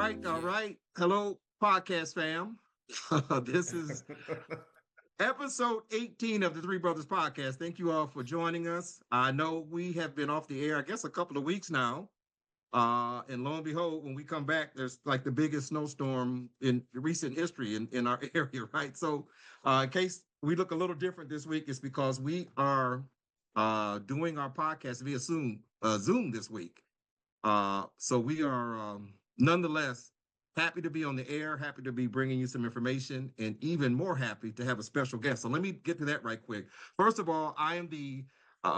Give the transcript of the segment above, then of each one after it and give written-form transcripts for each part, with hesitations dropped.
all right. Hello, podcast fam. This is episode 18 of the Three Brothers Podcast. Thank you all for joining us. I know we have been off the air, I guess, a couple of weeks now. And lo and behold, when we come back, there's like the biggest snowstorm in recent history in our area, right? So in case we look a little different this week, it's because we are doing our podcast via Zoom this week. So we are nonetheless happy to be on the air, happy to be bringing you some information, and even more happy to have a special guest. So let me get to that right quick. First of all, I am the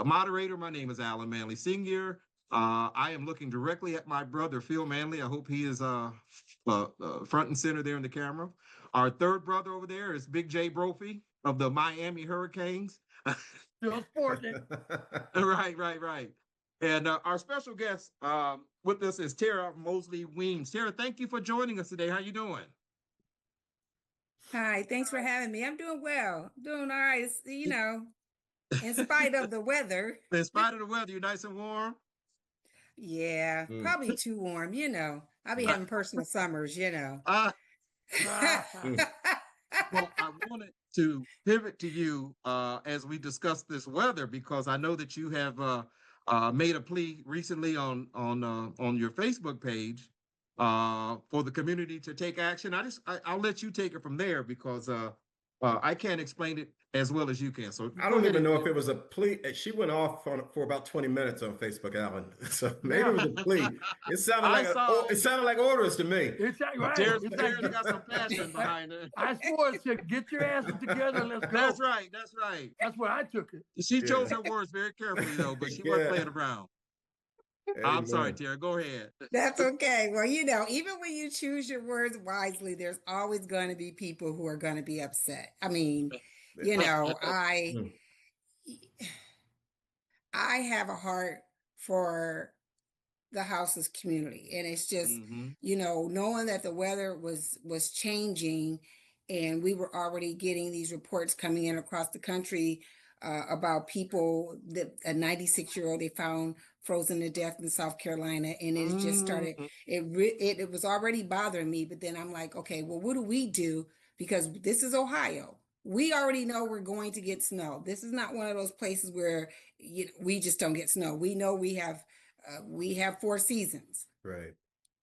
moderator. My name is Alan Manley Sr. I am looking directly at my brother, Phil Manley. I hope he is front and center there in the camera. Our third brother over there is Big J Brophy of the Miami Hurricanes. Still sporting. Right. And our special guest with us is Tara Mosley Weems. Tara, thank you for joining us today. How you doing? Hi, thanks for having me. I'm doing well. Doing all right. It's, in spite of the weather. In spite of the weather, you're nice and warm? Yeah, probably too warm, I'll be having personal summers, Well, I wanted to pivot to you as we discuss this weather, because I know that you have made a plea recently on your Facebook page for the community to take action. I'll let you take it from there, because I can't explain it as well as you can. So I don't even know if it was a plea. She went off for about 20 minutes on Facebook, Alan. So maybe it was a plea. It sounded like orders to me. It's right. Tara's got some passion behind it. I swore it said, "Get your asses together, let's go." That's right. That's where I took it. She chose her words very carefully, though, but she wasn't playing around. I'm sorry, Tara. Go ahead. That's okay. Well, even when you choose your words wisely, there's always going to be people who are going to be upset. I mean, I have a heart for the houseless community, and it's just, knowing that the weather was changing, and we were already getting these reports coming in across the country about people that a 96-year-old they found frozen to death in South Carolina, and it just started. It was already bothering me, but then I'm like, okay, well, what do we do? Because this is Ohio. We already know we're going to get snow. This is not one of those places where we just don't get snow. We know we have 4 seasons, right?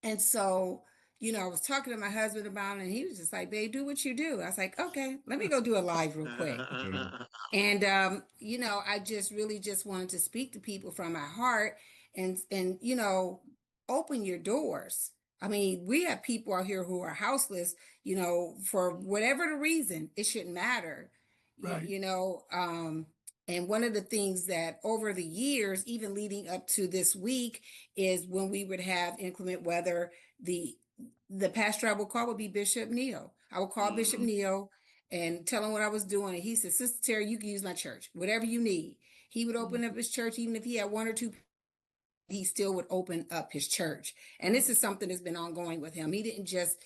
And so, I was talking to my husband about it, and he was just like, "Babe, do what you do." I was like, "Okay, let me go do a live real quick." And, I just really just wanted to speak to people from my heart and, open your doors. I mean, we have people out here who are houseless, for whatever the reason. It shouldn't matter, right. And one of the things that over the years, even leading up to this week, is when we would have inclement weather, the pastor I would call would be Bishop Neal. I would call Bishop Neal and tell him what I was doing. And he said, "Sister Terry, you can use my church, whatever you need." He would open up his church, even if he had 1 or 2, he still would open up his church. And this is something that's been ongoing with him. He didn't just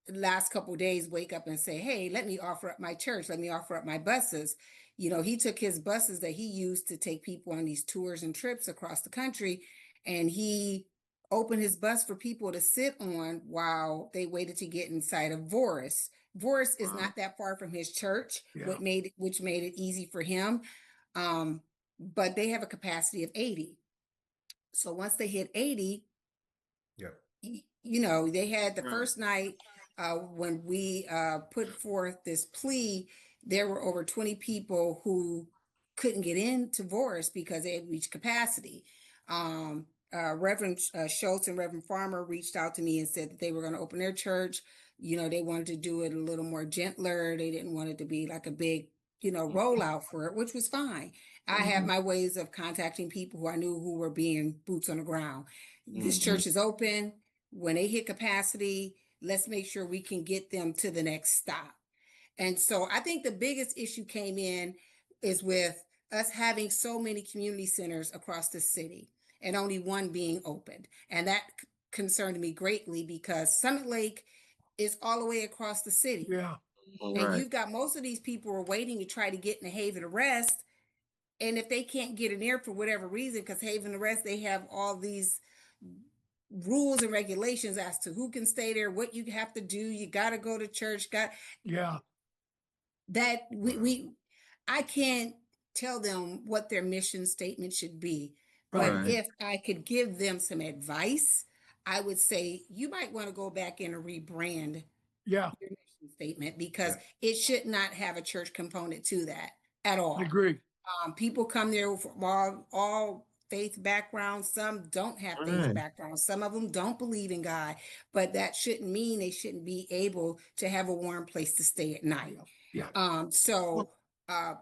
the last couple of days wake up and say, "Hey, let me offer up my church. Let me offer up my buses." He took his buses that he used to take people on these tours and trips across the country, and he opened his bus for people to sit on while they waited to get inside of Voris. Voris is not that far from his church, which made it easy for him. But they have a capacity of 80. So once they hit 80, they had the first night when we put forth this plea, there were over 20 people who couldn't get into Voris because they had reached capacity. Reverend Schultz and Reverend Farmer reached out to me and said that they were going to open their church. They wanted to do it a little more gentler. They didn't want it to be like a big, rollout for it, which was fine. I have my ways of contacting people who I knew who were being boots on the ground. This church is open. When they hit capacity, let's make sure we can get them to the next stop. And so I think the biggest issue came in is with us having so many community centers across the city and only one being opened. And that concerned me greatly because Summit Lake is all the way across the city. Yeah. And you've got most of these people are waiting to try to get in the Haven Arrest. And if they can't get in there for whatever reason, because Haven Arrest, they have all these rules and regulations as to who can stay there, what you have to do. You got to go to church. Yeah. That I can't tell them what their mission statement should be. But Right. if I could give them some advice, I would say you might want to go back in and rebrand Yeah. your mission statement, because it should not have a church component to that at all. I agree. People come there from all faith backgrounds. Some don't have faith Right. backgrounds. Some of them don't believe in God, but that shouldn't mean they shouldn't be able to have a warm place to stay at night. Yeah.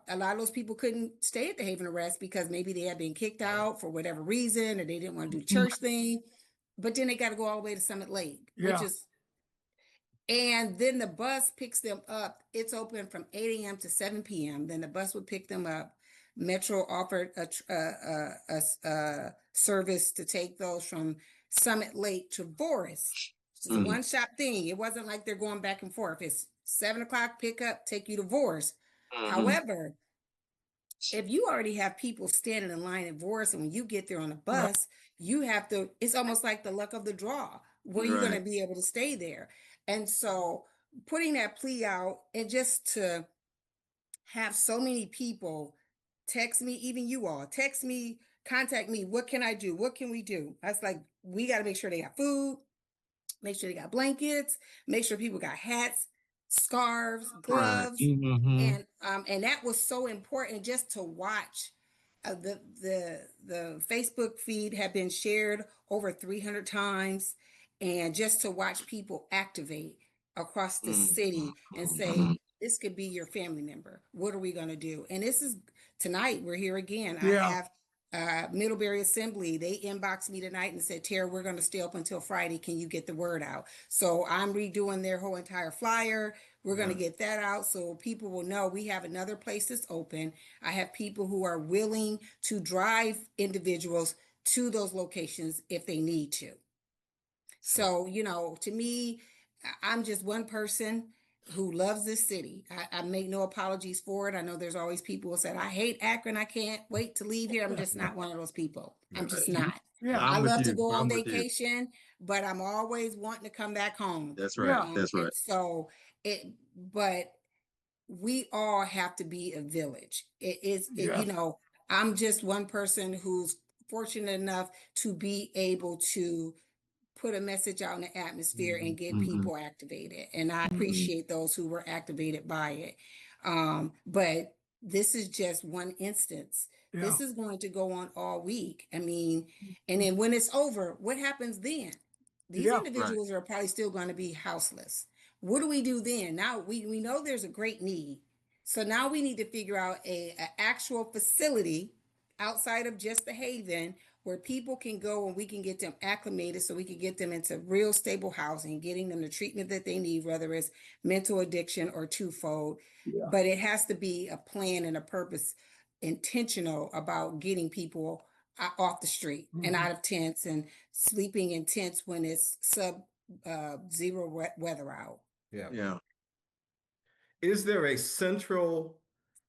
A lot of those people couldn't stay at the Haven of Rest because maybe they had been kicked out for whatever reason, or they didn't want to do church thing. But then they got to go all the way to Summit Lake, which is, and then the bus picks them up. It's open from 8 a.m. to 7 p.m. Then the bus would pick them up. Metro offered a service to take those from Summit Lake to Boris. It's a one-shot thing. It wasn't like they're going back and forth. It's 7 o'clock pickup, take you to Boris. However, if you already have people standing in line at Boris, and when you get there on the bus, you have to, it's almost like the luck of the draw where you're going to be able to stay there. And so putting that plea out, and just to have so many people text me, even you all text me, contact me, what can I do? What can we do? I was like, we got to make sure they got food, make sure they got blankets, make sure people got hats, scarves, gloves. And that was so important, just to watch. The Facebook feed had been shared over 300 times, and just to watch people activate across the city and say, this could be your family member. What are we going to do? And this is tonight. We're here again. I have Middlebury Assembly. They inboxed me tonight and said, Tara, we're going to stay up until Friday. Can you get the word out? So I'm redoing their whole entire flyer. We're going to get that out so people will know we have another place that's open. I have people who are willing to drive individuals to those locations if they need to. So, to me, I'm just one person who loves this city. I make no apologies for it. I know there's always people who said, I hate Akron. I can't wait to leave here. I'm just not one of those people. I'm just not. I love to go on vacation, but I'm always wanting to come back home. That's right. That's right. So but we all have to be a village. I'm just one person who's fortunate enough to be able to put a message out in the atmosphere and get people activated. And I appreciate those who were activated by it. But this is just one instance. This is going to go on all week. I mean, and then when it's over, what happens then? These individuals are probably still going to be houseless. What do we do then? Now we know there's a great need. So now we need to figure out an actual facility outside of just the Haven where people can go and we can get them acclimated, so we can get them into real stable housing, getting them the treatment that they need, whether it's mental addiction or twofold. But it has to be a plan and a purpose, intentional about getting people off the street and out of tents and sleeping in tents when it's sub-zero weather out. Yeah. Is there a central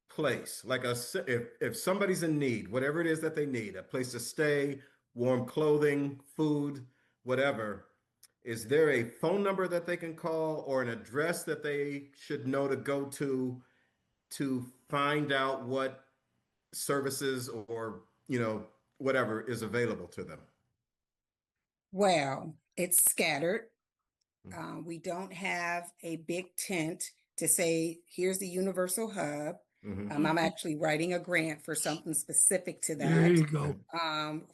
place, like if somebody's in need, whatever it is that they need, a place to stay, warm clothing, food, whatever, is there a phone number that they can call or an address that they should know to go to find out what services or whatever is available to them? Well, it's scattered. We don't have a big tent to say, here's the universal hub. I'm actually writing a grant for something specific to that. There you go.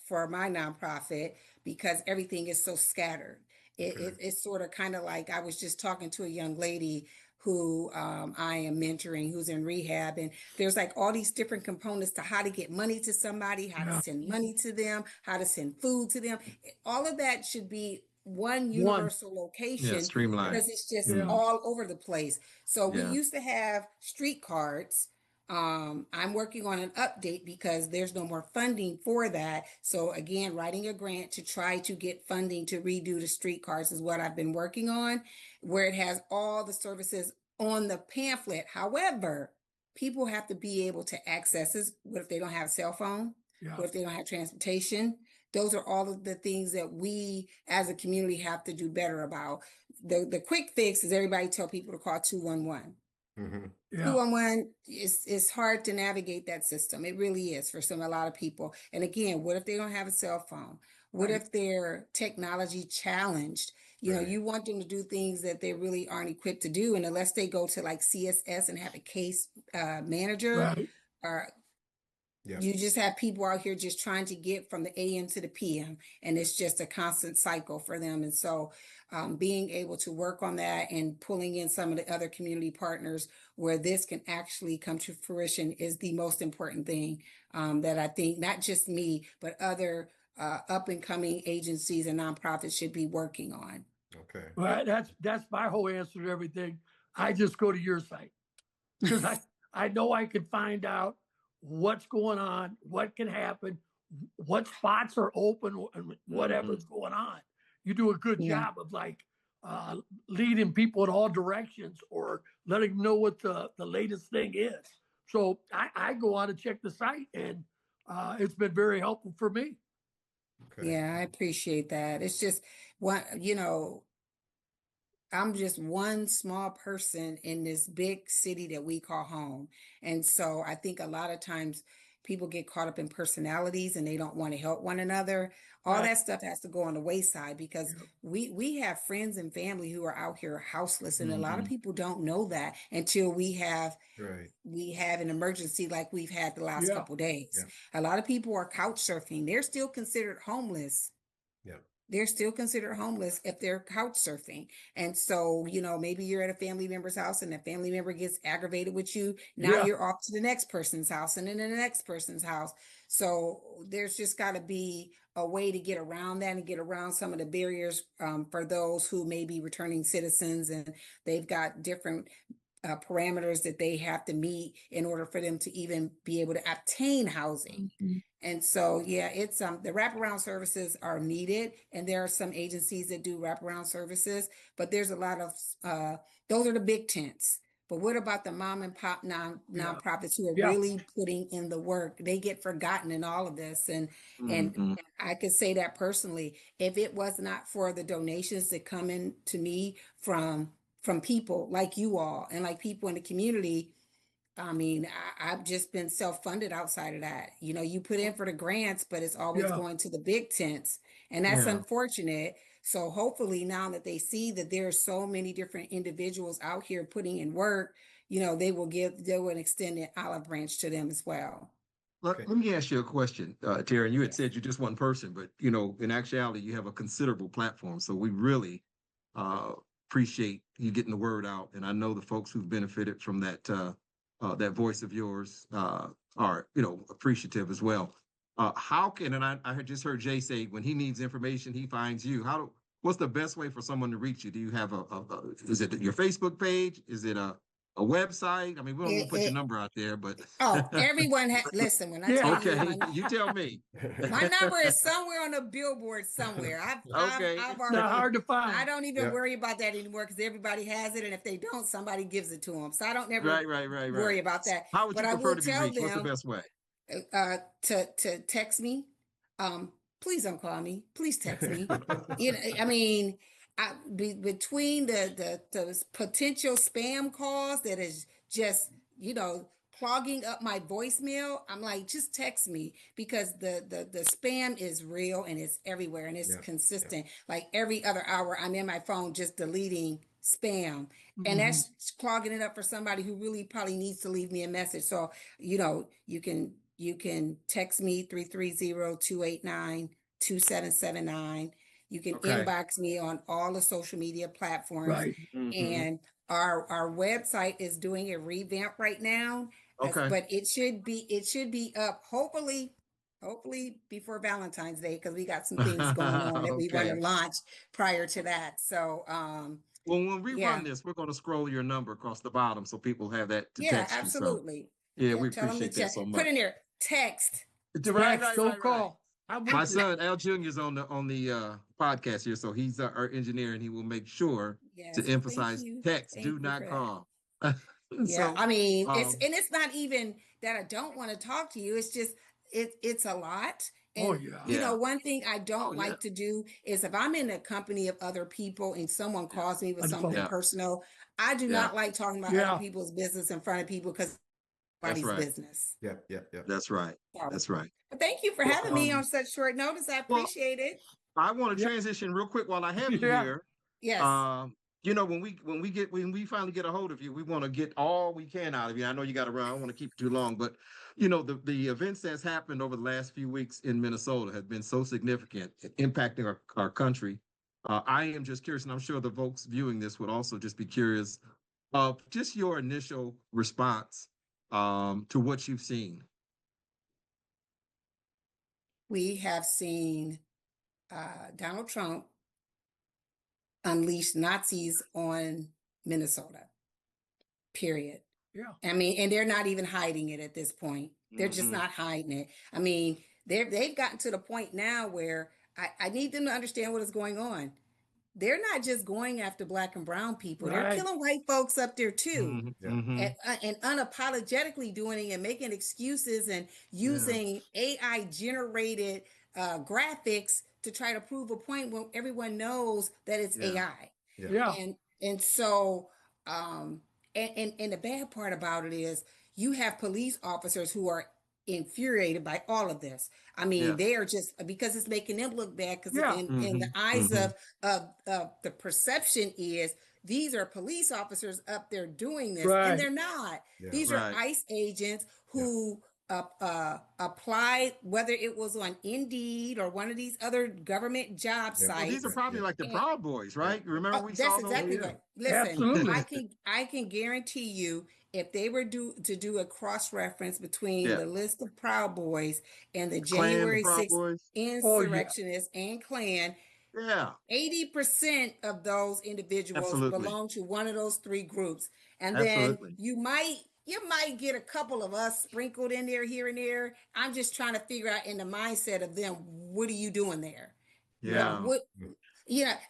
For my nonprofit, because everything is so scattered. It's sort of kind of like, I was just talking to a young lady who I am mentoring, who's in rehab. And there's like all these different components to how to get money to somebody, how to send money to them, how to send food to them. All of that should be one universal location, streamlined, because it's just all over the place. So we used to have street cards. I'm working on an update because there's no more funding for that. So again, writing a grant to try to get funding to redo the street cards is what I've been working on, where it has all the services on the pamphlet. However, people have to be able to access this. What if they don't have a cell phone? What if they don't have transportation? those are all of the things that we as a community have to do better about. The quick fix is everybody tell people to call 211. Yeah. 211 is hard to navigate that system. It really is for a lot of people. And again, what if they don't have a cell phone? What Right. if they're technology challenged? You know, Right. you want them to do things that they really aren't equipped to do. And unless they go to like CSS and have a case manager, Right. or Yeah. you just have people out here just trying to get from the AM to the PM, and it's just a constant cycle for them. And so being able to work on that and pulling in some of the other community partners where this can actually come to fruition is the most important thing that I think not just me, but other up and coming agencies and nonprofits should be working on. Okay. Well, that's my whole answer to everything. I just go to your site because I know I can find out what's going on, what can happen, what spots are open, and whatever's going on. You do a good Yeah. job of like leading people in all directions or letting them know what the latest thing is. So I go on and check the site, and it's been very helpful for me. Okay. Yeah, I appreciate that. It's just one, I'm just one small person in this big city that we call home. And so I think a lot of times people get caught up in personalities and they don't want to help one another. All Right. that stuff has to go on the wayside because Yep. we have friends and family who are out here houseless. And a lot of Mhm. people don't know that until we have Right. an emergency like we've had the last Yeah. couple days. Yeah. A lot of people are couch surfing. They're still considered homeless. Yeah. They're still considered homeless if they're couch surfing. And so, maybe you're at a family member's house and that family member gets aggravated with you. Now Yeah. you're off to the next person's house and then the next person's house. So there's just got to be a way to get around that and get around some of the barriers for those who may be returning citizens and they've got different parameters that they have to meet in order for them to even be able to obtain housing. Mhm. And so, yeah, it's the wraparound services are needed, and there are some agencies that do wraparound services, but there's a lot of those are the big tents. But what about the mom and pop nonprofits who are Yeah. really putting in the work? They get forgotten in all of this, and Mhm. I could say that personally. If it was not for the donations that come in to me from people like you all and like people in the community, I mean, I've just been self-funded outside of that. You put in for the grants, but it's always Yeah. going to the big tents, and that's Yeah. unfortunate. So hopefully now that they see that there are so many different individuals out here putting in work, they will extend an olive branch to them as well. Okay. Let me ask you a question, Taryn. You had Yes. said you're just one person, but in actuality, you have a considerable platform. So we really appreciate you getting the word out. And I know the folks who've benefited from that voice of yours are appreciative as well. How can and I had just heard Jay say when he needs information, he finds you. What's the best way for someone to reach you? Do you have is it your Facebook page? Is it a website? I mean, we don't want to put your number out there, but Everyone listen, when I Yeah. tell okay, you you tell me. my number is somewhere on a billboard somewhere. Okay. I've It's already, not hard to I find. don't even Yeah. worry about that anymore because everybody has it, and if they don't, somebody gives it to them. So I don't never Right. worry about that. How would But you I prefer will to be tell reached? What's the them best way? to text me. Please don't call me. Please text me. I mean, between the potential spam calls that is just clogging up my voicemail, I'm like, just text me because the spam is real and it's everywhere and it's Yeah. consistent. Like every other hour, I'm in my phone just deleting spam, and Mhm. that's clogging it up for somebody who really probably needs to leave me a message. So you can text me 330-289-2779. You can Okay. inbox me on all the social media platforms. Right. Mhm. And our website is doing a revamp right now. Okay. But it should be up hopefully before Valentine's Day, because we got some things going on that we want to Okay. launch prior to that. So Well, when we yeah. run this, we're going to scroll your number across the bottom so people have that to Yeah, text you. So absolutely. yeah, Yeah, we tell them to appreciate that check. so Put much. in there text. Text, don't call. I'm with My you. son Al Jr. is on the podcast here, so he's our engineer, and he will make sure Yes, to well, thank emphasize you. text, Thank do you not for that. call. Yeah, So I mean, it's not even that I don't want to talk to you. It's just it's a lot, Oh, And yeah. you know, Yeah. one thing I Oh, don't yeah. like to do is if I'm in a company of other people and someone calls me with On the phone. something Yeah. personal, I do Yeah. not like talking about Yeah. other people's business in front of people because That's nobody's right. business. Yep, yep, yep. That's right. So, That's right. but thank you for Well, having me on such short notice. I well, appreciate it. I want to Yeah. transition real quick while I have you Yeah. here. Yes. You know, when we finally get a hold of you, we want to get all we can out of you. I know you got to run. I don't want to keep you too long, but you know, the events that's happened over the last few weeks in Minnesota have been so significant, impacting our country. I am just curious, and I'm sure the folks viewing this would also just be curious of just your initial response to what you've seen. We have seen Donald Trump unleash Nazis on Minnesota, period. Yeah. I mean, and they're not even hiding it at this point. They're just Mhm. not hiding it. I mean, they've gotten to the point now where I need them to understand what is going on. They're not just going after Black and brown people. They're Right. killing white folks up there too. Mhm. Yeah. Mhm. And unapologetically doing it and making excuses and using AI generated graphics to try to prove a point when everyone knows that it's Yeah. AI. Yeah. Yeah. And so and the bad part about it is you have police officers who are infuriated by all of this. I mean, Yeah. they are just because it's making them look bad because Yeah. in the Mhm. eyes Mhm. of the perception is these are police officers up there doing this, and Right. they're not. Yeah. These are Right. ICE agents who applied, whether it was on Indeed or one of these other government job Yeah. Well, these sites. are probably Yeah. like the And Proud Boys, right? Remember oh, we that's saw those? Oh, exactly yeah. right. Listen, Absolutely. I can guarantee you if they were to do a cross reference between Yeah. the list of Proud Boys and the Klan, the January Proud 6th Boys. Oh, yeah. insurrectionists and Klan, Yeah. 80% of those individuals Absolutely. belong to one of those three groups. And then Absolutely. you might get a couple of us sprinkled in there here and there. I'm just trying to figure out in the mindset of them, what are you doing there? Yeah. What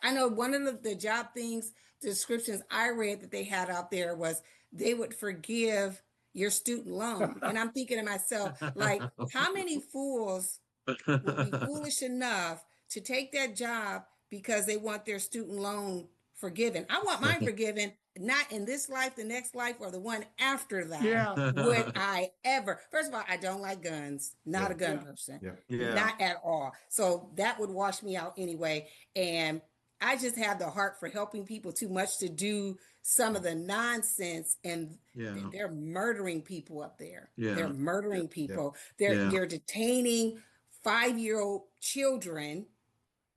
I know one of the job things descriptions I read that they had out there was they would forgive your student loan. And I'm thinking to myself, like, how many fools would be foolish enough to take that job because they want their student loan forgiven? I want mine forgiven, not in this life, the next life, or the one after that. Yeah. Would I ever? First of all, I don't like guns, not Yeah. a gun Yeah. person, Yeah. Yeah. not at all. So that would wash me out anyway. And I just have the heart for helping people too much to do some of the nonsense, and Yeah. they're murdering people up there. Yeah. They're murdering people. Yeah. They're detaining 5-year-old children.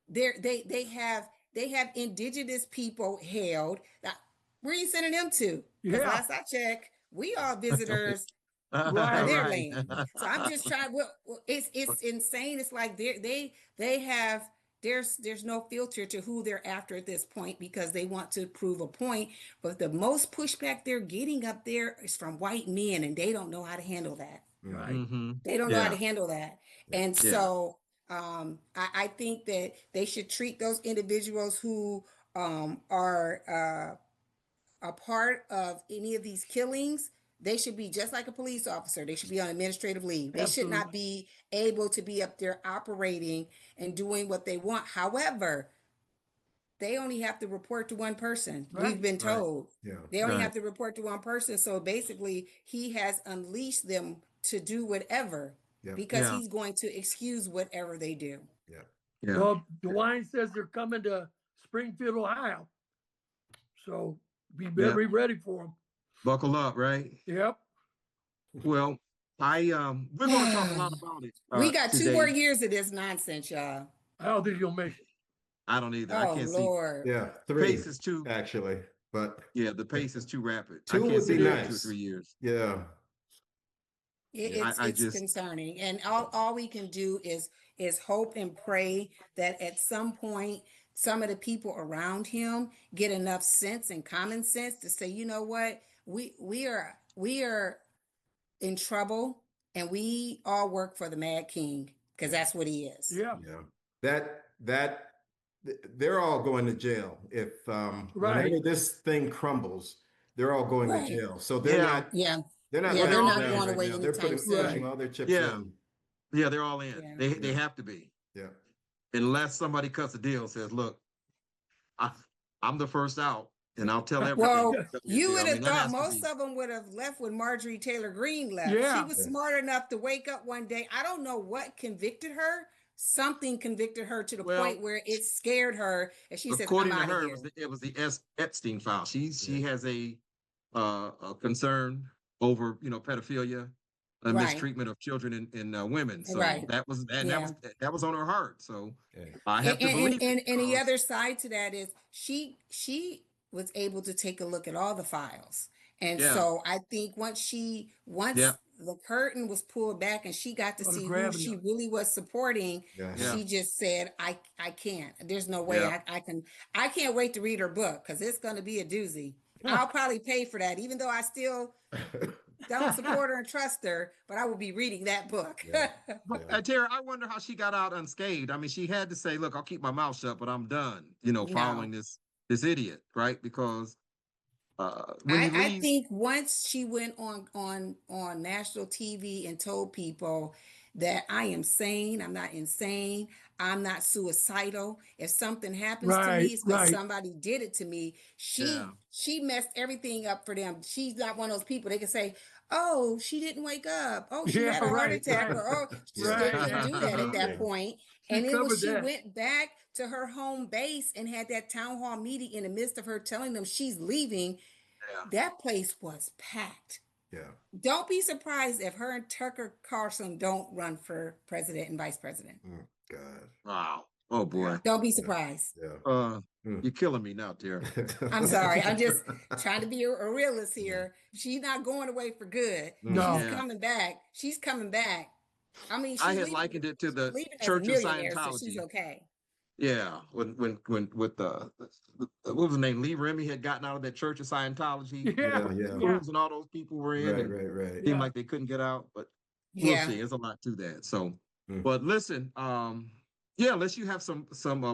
They have indigenous people held. Now, where are you sending them to? Because Yeah. last I checked, we are visitors on Right. their Right. land. So I'm just trying. Well, it's insane. It's like they have there's no filter to who they're after at this point because they want to prove a point. But the most pushback they're getting up there is from white men, and they don't know how to handle that. Right. Mhm. They don't know how Yeah. to handle that. Yeah. And Yeah. so I think that they should treat those individuals who are a part of any of these killings. They should be just like a police officer. They should be on administrative leave. They should not Absolutely. be able to be up there operating and doing what they want. However, they only have to report to one person. We've Right. been Right. told Yeah. they only Right. have to report to one person. So basically, he has unleashed them to do whatever Yeah. because Yeah. he's going to excuse whatever they do. Yeah. Yeah. Well, DeWine says they're coming to Springfield, Ohio. So be Yeah. better be ready for them. Buckle up, right? Yep. Well, we're going to talk a lot about it We got 2 more today. years of this nonsense, y'all. I don't think you'll make it. I don't either. I Oh can't see. Lord. Yeah. The 3 pace is too. actually, but Yeah, the pace is too rapid. I 2 can't would see be that in 2 or nice. 3 years. Yeah. Yeah. I It's just. concerning, and all we can do is hope and pray that at some point some of the people around him get enough sense and common sense to say, you know what, we are in trouble, and we all work for the Mad King because that's what he is. Yeah. Yeah. They're all going to jail if Right. whenever this thing crumbles, they're all going to Right. jail. So they're Yeah. not Yeah. they're not Yeah, they're playing not all games going there. right away now. They're anytime putting soon. Right. all their chips Yeah. in. Yeah, they're all in. Yeah. They have to be. Yeah. Unless somebody cuts a deal, says, look, I, I'm the first out, and I'll tell everything. Well, Cut me a you deal. would I have mean, that thought has to most be. of them would have left when Marjorie Taylor Greene left. She Yeah. was Yeah. smart enough to wake up one day. I don't know what convicted her. Something convicted her to the Well, point where it scared her, and she says, "I'm according to out of her, here." it was the Epstein file. She Yeah. has a concern over pedophilia, Right, mistreatment of children and women. So right, that was yeah. that was on her heart. So Okay. I have to believe it And the because other side to that is she was able to take a look at all the files. And yeah, so I think once yeah, the curtain was pulled back and she got to Oh, the see who gravity she of it. really was supporting, Yeah. yeah, she just said, I can't. There's no way yeah. I can't wait to read her book because it's gonna be a doozy. I'll probably pay for that, even though I still don't support her and trust her, but I will be reading that book. Yeah. But Yeah. Tara, I wonder how she got out unscathed. I mean, she had to say, "Look, I'll keep my mouth shut, but I'm done." No. Following this idiot, right? Because when he I leaves, think once she went on national TV and told people that I am sane, I'm not insane, I'm not suicidal. If something happens to me, Right, it's because right. somebody did it to me. yeah, She messed everything up for them. She's not one of those people they can say, "Oh, she didn't wake up. Oh, she Yeah, had a heart right, attack," right, or "Oh," Yeah. they right. couldn't do that at that Absolutely. point. She And it was covered she that. went back to her home base and had that town hall meeting in the midst of her telling them she's leaving. yeah. That place was packed. Yeah. Don't be surprised if her and Tucker Carlson don't run for president and vice president. Mm, God. Wow. Oh boy. Don't be Yeah. surprised. Yeah. You're killing me now, Tara. I'm sorry. I'm just trying to be a realist here. She's not going away for good. No. She's Yeah. coming back. She's coming back. I mean, I she's had leaving, likened it to she's the leaving as a Church of millionaire, so she's Scientology. okay. Yeah, when with what was the name? Lee Remy had gotten out of that Church of Scientology. Yeah, Yeah. yeah, Cruz and all those people were in, Right. and Right. Right. seemed yeah. like they couldn't get out. But we'll Yeah. see. There's a lot to that. So, Mm. but listen, yeah, unless you have some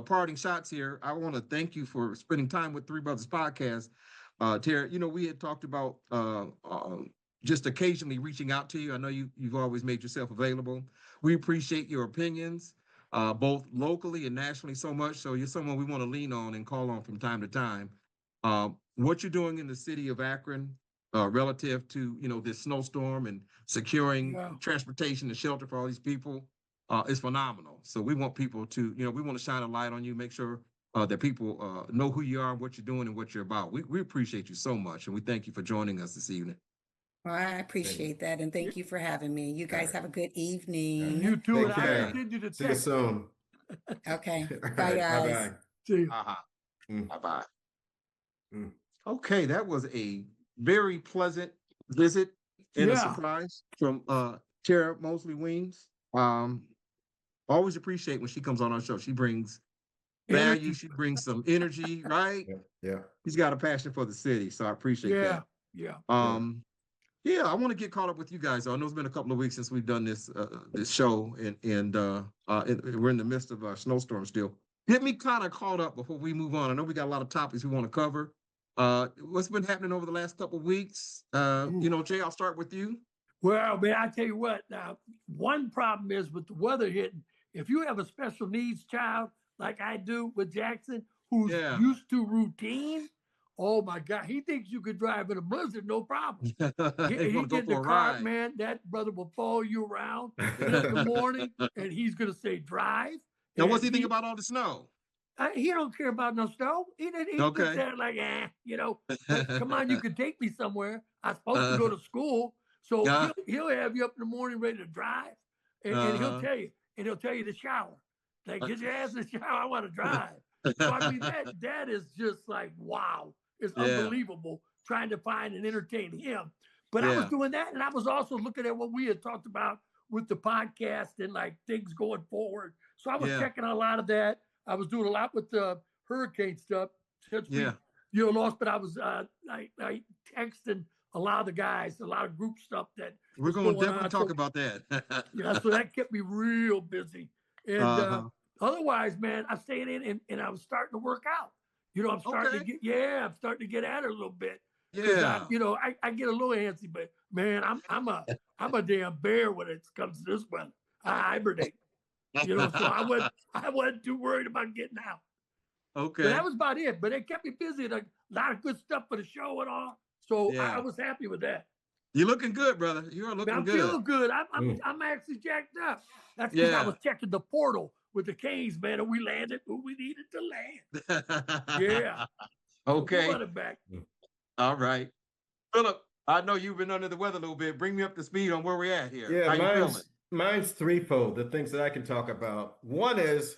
parting shots here, I want to thank you for spending time with Three Brothers Podcast. Tara, we had talked about just occasionally reaching out to you. I know you've always made yourself available. We appreciate your opinions, both locally and nationally so much. So you're someone we want to lean on and call on from time to time. What you're doing in the city of Akron relative to this snowstorm and securing Yeah. transportation and shelter for all these people is phenomenal. So we want people to, we want to shine a light on you, make sure that people know who you are, what you're doing, and what you're about. We appreciate you so much, and we thank you for joining us this evening. Well, I appreciate that. And thank you for having me. You guys have a good evening. You too, Take and I care. continue to See you text. soon. Okay. All Bye, right. guys. Bye-bye. See you. Mm. Bye-bye. Mm. Okay, that was a very pleasant visit and a Yeah. surprise from Tara Mosley Weems. Always appreciate when she comes on our show. She brings value. Energy. She brings some energy, right? Yeah. Yeah. She's got a passion for the city, so I appreciate Yeah, that. yeah. Yeah, I want to get caught up with you guys. I know it's been a couple of weeks since we've done this show, and we're in the midst of a snowstorm still. Get me kind of caught up before we move on. I know we got a lot of topics we want to cover. What's been happening over the last couple of weeks? Jay, I'll start with you. Well, man, I tell you what, now, one problem is with the weather hitting, if you have a special needs child like I do with Jackson, who's Yeah. used to routine, oh my God, he thinks you could drive in a blizzard, no problem. He He want to get go in the for a car, ride. man, that brother will follow you around in the morning, and he's going to say, drive. Now, what's he And think about all the snow? he don't care about no snow. He Okay. sits there like, but come on, you can take me somewhere. I'm supposed to go to school. So Yeah. he'll have you up in the morning ready to drive, and he'll tell you to shower. Like, get your ass in the shower. I want to drive. So I mean, that is just like, wow. It's Yeah. unbelievable trying to find and entertain him. But I was Yeah. doing that, and I was also looking at what we had talked about with the podcast and like things going forward. So I was Yeah. checking a lot of that. I was doing a lot with the hurricane stuff since Yeah. we lost, but I was I texting a lot of the guys, a lot of group stuff that We're is going to going definitely on. talk So, about that. yeah, so that kept me real busy. And Uh-huh. otherwise, man, I stayed in and I was starting to work out. I'm starting Okay. I'm starting to get at it a little bit. 'Cause Yeah. I get a little antsy, but man, I'm a damn bear when it comes to this weather. I hibernate. So I wasn't too worried about getting out. But Okay. that was about it. But it kept me busy. Like, a lot of good stuff for the show and all. So I Yeah. was happy with that. You're looking good, brother. You are Man, looking I'm good. feeling good. Mm. I'm actually jacked up. That's because I Yeah. was checking the portal with the Canes, man, and we landed who we needed to land. Yeah. So we're Okay. running back. All right. Philip, I know you've been under the weather a little bit. Bring me up to speed on where we're at here. Yeah, How you feeling? mine's threefold, the things that I can talk about. One is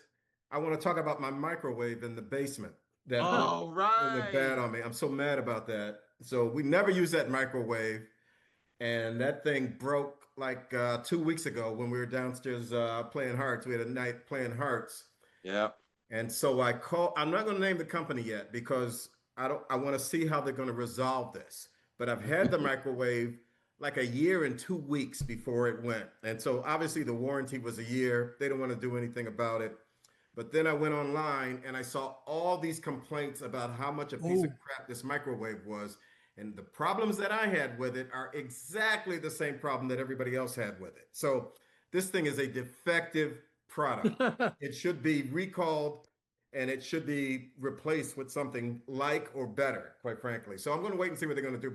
I want to talk about my microwave in the basement that Oh, went bad right. on me. I'm so mad about that. So we never use that microwave, and that thing broke like 2 weeks ago when we were downstairs playing hearts. We had a night playing hearts, Yeah. and so I'm not going to name the company yet because I want to see how they're going to resolve this. But I've had the microwave like a year and 2 weeks before it went. And so obviously the warranty was a year. They don't want to do anything about it. But then I went online and I saw all these complaints about how much a piece of crap this microwave was. And the problems that I had with it are exactly the same problem that everybody else had with it. So this thing is a defective product. It should be recalled and it should be replaced with something like or better, quite frankly. So I'm going to wait and see what they're going to do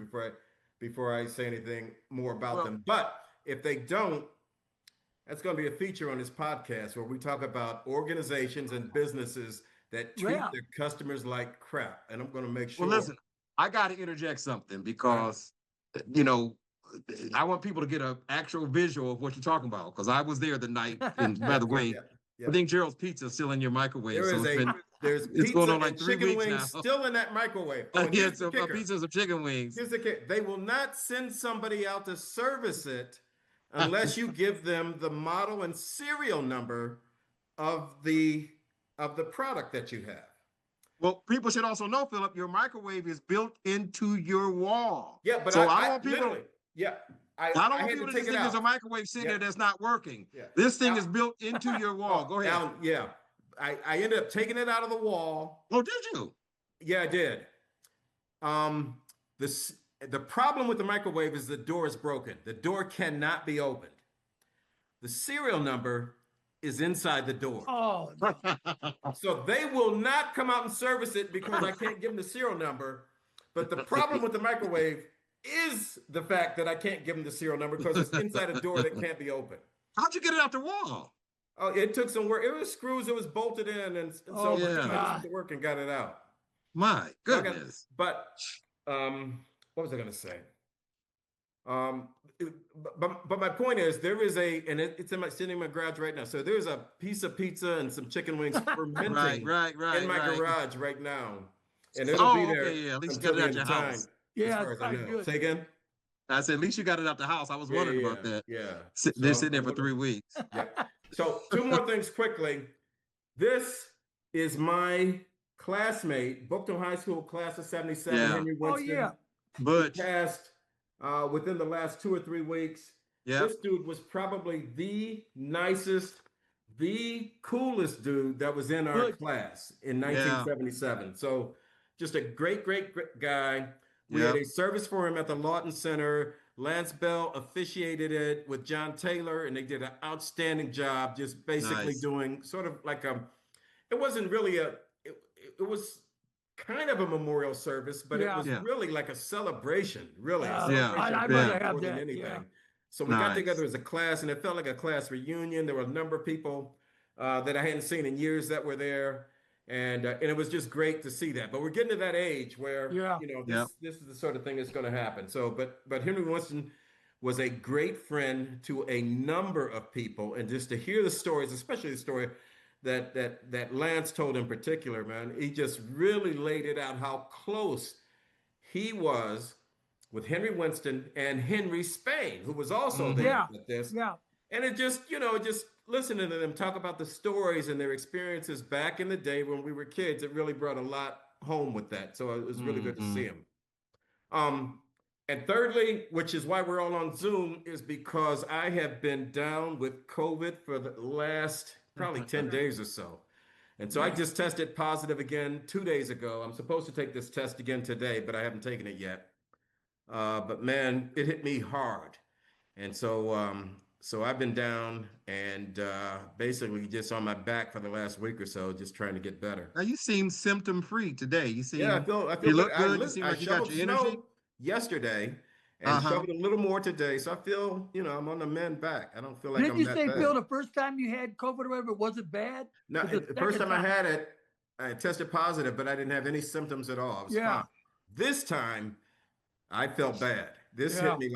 before I say anything more about them. But if they don't, that's going to be a feature on this podcast where we talk about organizations and businesses that treat their customers like crap. And I'm going to make sure. Well, listen, I got to interject something because, I want people to get an actual visual of what you're talking about because I was there the night. And by the way, I think Gerald's Pizza is still in your microwave. There's it's going pizza on like and 3 chicken weeks wings now. still in that microwave. Oh, and here's the kicker. Pizza and chicken wings. Here's the kicker. They will not send somebody out to service it unless you give them the model and serial number of the product that you have. Well, people should also know, Philip, your microwave is built into your wall. Yeah, but so I don't want people. Literally, yeah. I don't want people to just think there's a microwave sitting there that's not working. Yeah. This thing is built into your wall. Go ahead. Alan, yeah. I ended up taking it out of the wall. Oh, did you? Yeah, I did. The problem with the microwave is the door is broken. The door cannot be opened. The serial number is inside the door. Oh, no. So they will not come out and service it because I can't give them the serial number. But the problem with the microwave is the fact that I can't give them the serial number because it's inside a door that can't be opened. How'd you get it out the wall? Oh, it took some work. It was screws. It was bolted in, and so I just went to work and got it out. My goodness! But what was I going to say? But my point is, there is it's sitting in my garage right now. So there's a piece of pizza and some chicken wings fermenting in my garage right now, and it'll be there. Okay, yeah. At least you got it out your house. Yeah, as far as I know. good. Say again. I said, at least you got it out the house. I was wondering about that. Yeah. They're sitting there for 3 weeks. Yeah. So 2 more things quickly. This is my classmate, Bookton High School class of 77, Henry Winston. Oh, yeah. Butch. Passed within the last 2 or 3 weeks. Yeah. This dude was probably the nicest, the coolest dude that was in our class in 1977. Yeah. So just a great, great, great guy. We had a service for him at the Lawton Center. Lance Bell officiated it with John Taylor, and they did an outstanding job just basically doing sort of like it wasn't really it was kind of a memorial service, but it was really like a celebration, really. I'd rather have that. Anything. Yeah. So we got together as a class, and it felt like a class reunion. There were a number of people that I hadn't seen in years that were there. And it was just great to see that. But we're getting to that age where, this is the sort of thing that's going to happen. So, but Henry Winston was a great friend to a number of people. And just to hear the stories, especially the story that Lance told in particular, man, he just really laid it out how close he was with Henry Winston and Henry Spain, who was also there with this. Yeah. And it just, just listening to them talk about the stories and their experiences back in the day when we were kids, it really brought a lot home with that. So it was really good to see him. And thirdly, which is why we're all on Zoom, is because I have been down with COVID for the last probably 10 days or so. And so I just tested positive again 2 days ago. I'm supposed to take this test again today, but I haven't taken it yet. But man, it hit me hard. And so So I've been down and basically just on my back for the last week or so, just trying to get better. Now you seem symptom free today. Yeah, I feel You better. look good. You seem I like you got shoveled your energy. snow yesterday and Uh-huh. shoveled a little more today. So I feel, I'm on the mend back. I don't feel like Didn't I'm you that say, bad. Bill, the first time you had COVID or whatever, was it bad? No, The the first second time I had it, I tested positive, but I didn't have any symptoms at all. I was fine. Yeah, This time I felt bad. This hit yeah. me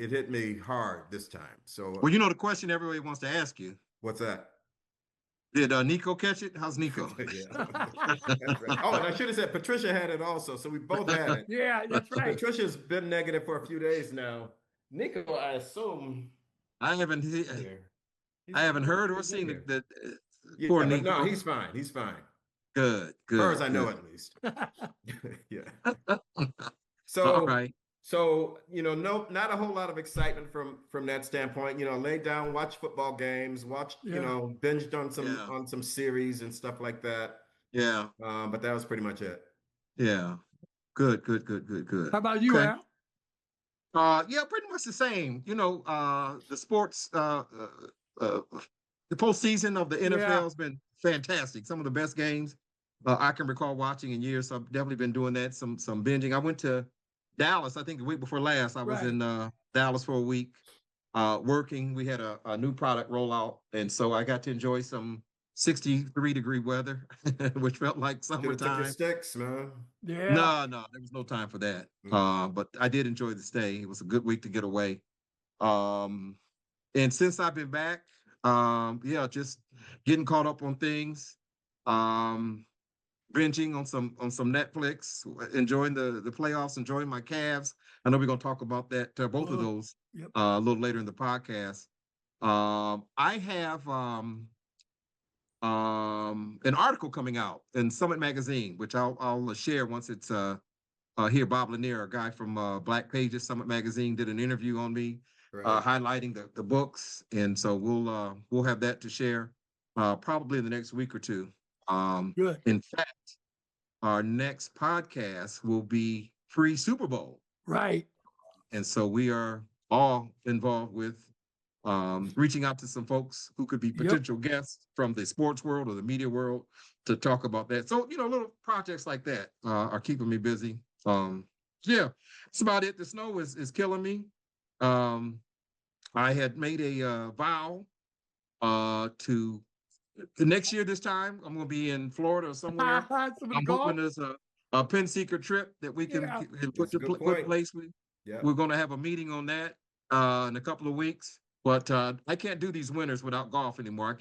it hit me hard this time. So Well, you know the question everybody wants to ask you. what's that? Did Nico catch it? How's Nico? Yeah, that's right. Oh, and I should have said Patricia had it also. So we both had it. Yeah, that's So right. Patricia's been negative for a few days now. Nico, I assume I haven't here. I haven't heard or He's in seen here. that Yeah, poor but no, Nico. he's fine. He's fine. Good, As far as good, I know, good. at least. Yeah. All So, right. no, not a whole lot of excitement from that standpoint. Lay down, watch football games, watch, Yeah. binged on Yeah. some series and stuff like that. Yeah. But that was pretty much it. Yeah. Good, good, good, good, good. How about you, Okay. Al? Yeah, pretty much the same. The sports, the postseason of the NFL Yeah. has been fantastic. Some of the best games I can recall watching in years. So I've definitely been doing that. Some binging. I went to Dallas. I think the week before last, I was Right. in Dallas for a week, working. We had a new product rollout, and so I got to enjoy some 63-degree weather, which felt like Should have took your summertime. sticks, man. Yeah. No, there was no time for that. But I did enjoy the stay. It was a good week to get away. And since I've been back, yeah, just getting caught up on things, binging on some Netflix, enjoying the playoffs, enjoying my Cavs. I know we're gonna talk about that, both of those, Yep. a little later in the podcast. I have an article coming out in Summit Magazine, which I'll share once it's here. Bob Lanier, a guy from Black Pages Summit Magazine, did an interview on me, Right. highlighting the books, and so we'll have that to share probably in the next week or two. Good. In fact, our next podcast will be pre-Super Bowl, Right. and so we are all involved with reaching out to some folks who could be Yep. potential guests from the sports world or the media world to talk about that. So, little projects like that are keeping me busy. Yeah, that's about it. The snow is killing me. I had made a vow to the next year this time, I'm going to be in Florida or somewhere. I'm hoping there's a Penn Secret trip that we can Yeah. put That's a good put point. place with. Yeah. We're going to have a meeting on that in a couple of weeks. But I can't do these winters without golf anymore.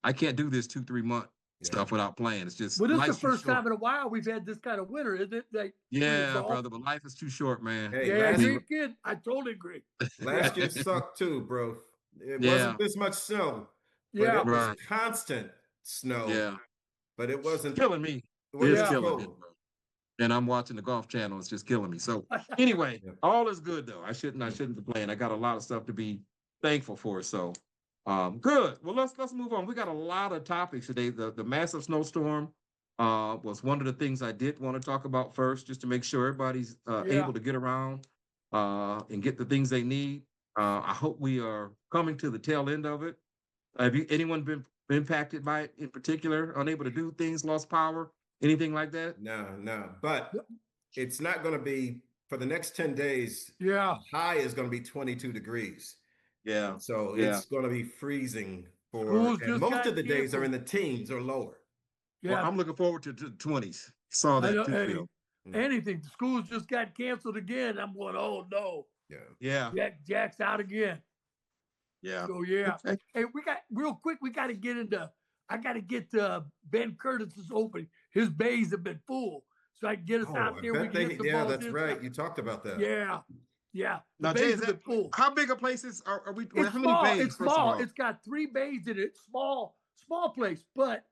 I can't do this 2-3 month stuff without playing. It's just Well, this is the life's too first short. time in a while we've had this kind of winter, isn't it? Like, Yeah, golf? brother, but life is too short, man. Hey, Yeah, I last agree, year, kid. I totally agree. last year sucked too, bro. It Yeah. wasn't this much snow, but Yeah. it was Right. constant snow. Yeah, But it wasn't. killing me. It wasn't It's as killing me, cold. bro. And I'm watching the Golf Channel. It's just killing me. So anyway, Yeah. all is good though. I shouldn't complain. I got a lot of stuff to be thankful for. So good. Well, let's move on. We got a lot of topics today. The massive snowstorm was one of the things I did want to talk about first, just to make sure everybody's Yeah. able to get around and get the things they need. I hope we are coming to the tail end of it. Have anyone been impacted by it in particular? Unable to do things, lost power, anything like that? No. But it's not going to be for the next 10 days. Yeah. High is going to be 22 degrees. Yeah. So Yeah. it's going to be freezing Schools and just most got of the days are canceled. in the teens or lower. Yeah. Well, I'm looking forward to the 20s. Saw I that know, too, hey, Phil. anything. The schools just got canceled again. I'm going, oh no. Yeah. Yeah. Jack's out again. Yeah. So yeah. Okay. Hey, we got real quick. I got to get Ben Curtis's opening. His bays have been full, so I can get us Oh, out I there. We bet can get some yeah, balls that's in. right. You talked about that. Yeah. The Now, Jay, bays is have that been full. how big a places are we? It's How small. many bays? It's first of small. all? It's got 3 bays in it. Small place, but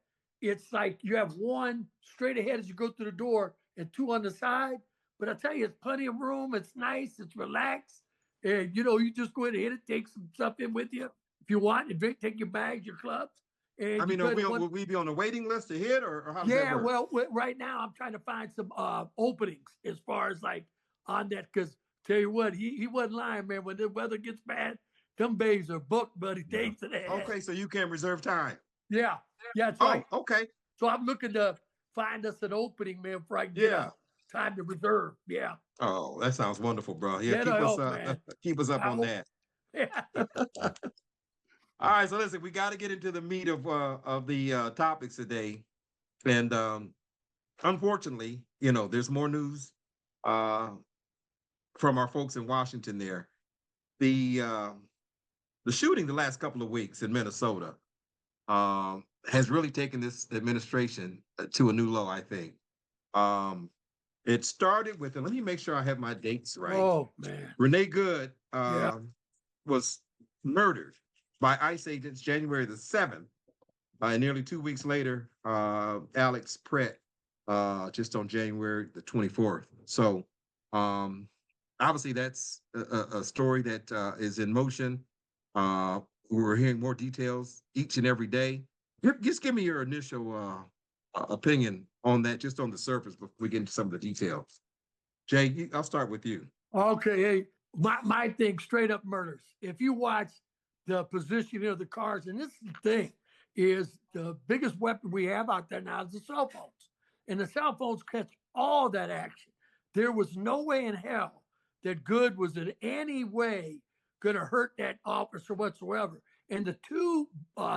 it's like you have one straight ahead as you go through the door and 2 on the side. But I tell you, it's plenty of room. It's nice. It's relaxed. And you just go ahead and hit it. Take some stuff in with you if you want. And take your bags, your clubs. And I mean, you will we be on the waiting list to hit, or how does that yeah, work? well, right now I'm trying to find some openings as far as like on that, because tell you what, he wasn't lying, man. When the weather gets bad, them bays are booked, buddy. Dates in ahead. Okay, so you can reserve time. Yeah. Yeah. Oh, okay. So I'm looking to find us an opening, man, before I can get Yeah. us time to reserve. Yeah. Oh, that sounds wonderful, bro. Yeah, That'll help, man. keep us up I on hope- that. Yeah. All right, so listen, we got to get into the meat of the topics today, and unfortunately, there's more news from our folks in Washington. There, the shooting the last couple of weeks in Minnesota has really taken this administration to a new low, I think. It started with, and let me make sure I have my dates right. Oh man. Renee Good Yeah. was murdered by ICE agents January the 7th. And nearly 2 weeks later, Alex Pratt just on January the 24th. So obviously that's a story that is in motion. We're hearing more details each and every day. Just give me your initial opinion on that, just on the surface, before we get into some of the details. Jay, I'll start with you. Okay. Hey, my thing, straight up murders. If you watch the positioning of the cars, and this is the thing, is the biggest weapon we have out there now is the cell phones. And the cell phones catch all that action. There was no way in hell that Good was in any way going to hurt that officer whatsoever. And the two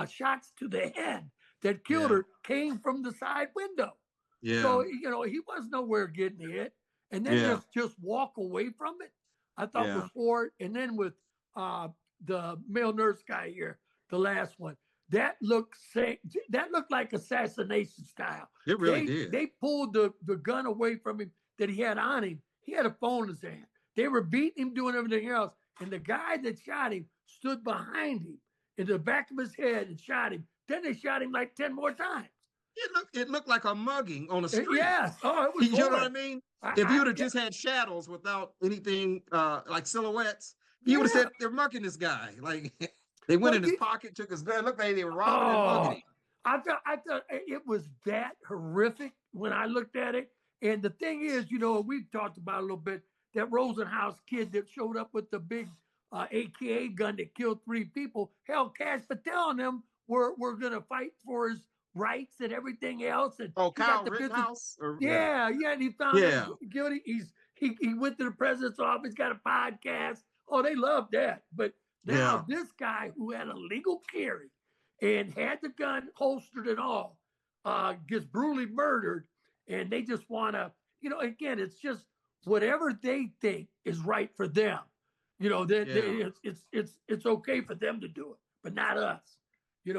shots to the head that killed her came from the side window. Yeah. So, he was nowhere getting hit. And then just walk away from it, I thought was hard. And then with the male nurse guy here, the last one, that looked like assassination style. It really did. They pulled the gun away from him that he had on him. He had a phone in his hand. They were beating him, doing everything else. And the guy that shot him stood behind him in the back of his head and shot him. Then they shot him like 10 more times. It looked like a mugging on a street. Yes. Oh, it was You know what I mean? If you would have just had shadows without anything like silhouettes, you would have said they're mugging this guy. Like they went in his pocket, took his gun, looked like they were robbing and mugging him. I thought it was that horrific when I looked at it. And the thing is, we've talked about a little bit, that Rosenhaus kid that showed up with the big AKA gun that killed 3 people, hell, Cash Patel and them were going to fight for his rights and everything else. And Kyle Rittenhouse? Yeah, and he found him guilty. He went to the president's office, got a podcast. Oh, they love that. But now this guy who had a legal carry and had the gun holstered and all gets brutally murdered. And they just want to, again, it's just whatever they think is right for them. It's okay for them to do it, but not us. And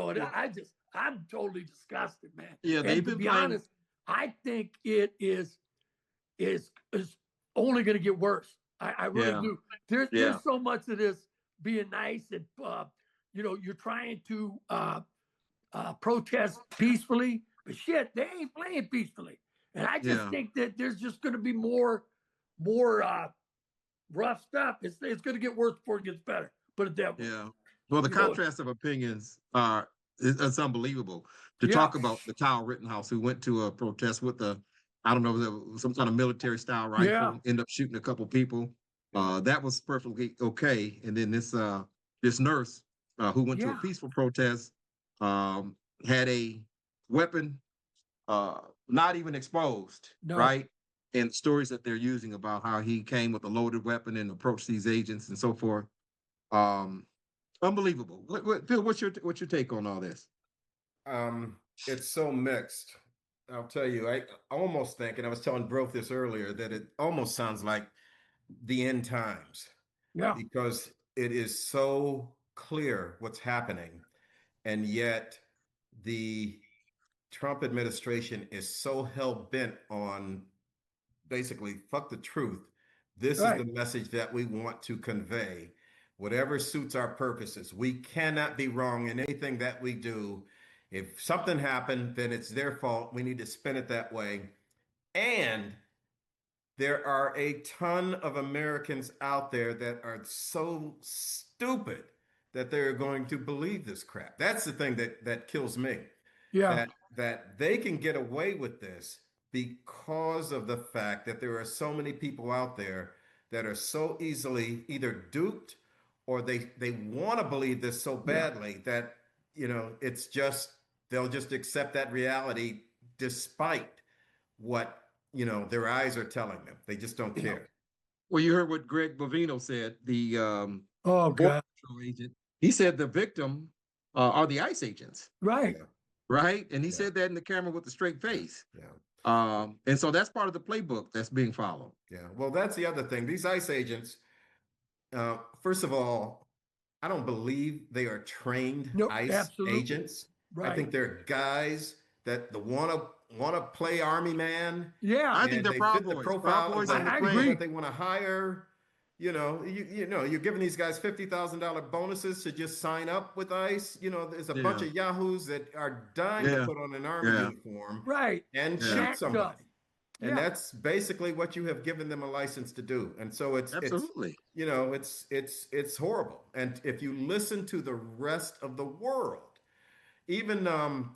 I'm totally disgusted, man. Yeah, and to be honest, I think it is only going to get worse. I really do. There's so much of this being nice and you're trying to protest peacefully, but shit, they ain't playing peacefully. And I just think that there's just going to be more rough stuff. It's going to get worse before it gets better. Put it that way. Yeah. Well, the contrast of opinions it's unbelievable. To talk about the Kyle Rittenhouse who went to a protest with I don't know, some kind of military style rifle, end up shooting a couple people. That was perfectly okay. And then this nurse who went to a peaceful protest had a weapon not even exposed, right? And stories that they're using about how he came with a loaded weapon and approached these agents and so forth. Unbelievable. Phil, what's your take on all this? It's so mixed. I'll tell you, I almost think, and I was telling Broth this earlier, that it almost sounds like the end times. Yeah. Because it is so clear what's happening. And yet the Trump administration is so hell-bent on basically fuck the truth. This is the message that we want to convey. Whatever suits our purposes. We cannot be wrong in anything that we do. If something happened, then it's their fault. We need to spin it that way. And there are a ton of Americans out there that are so stupid that they're going to believe this crap. That's the thing that kills me. Yeah. That they can get away with this because of the fact that there are so many people out there that are so easily either duped or they want to believe this so badly that, it's just, they'll just accept that reality despite what, their eyes are telling them. They just don't care. Well, you heard what Greg Bovino said, the Oh Border God. Patrol agent. He said the victim are the ICE agents, Right. Yeah. right? And he Yeah. said that in the camera with a straight face. Yeah. And so that's part of the playbook that's being followed. Yeah. Well, that's the other thing. These ICE agents, first of all, I don't believe they are trained No, ICE absolutely. agents. I Right. think they're guys that want to play army man. Yeah. I think And they're they Proud fit the Boys. profile Proud of Boys the on the I people agree. plane. that they want to hire. You're giving these guys $50,000 bonuses to just sign up with ICE. There's a bunch Yeah. of yahoos that are dying to Yeah. put on an army Yeah. uniform Right. and Yeah. shoot Act somebody. tough. And Yeah. that's basically what you have given them a license to do. And so Absolutely. it's horrible. And if you listen to the rest of the world, even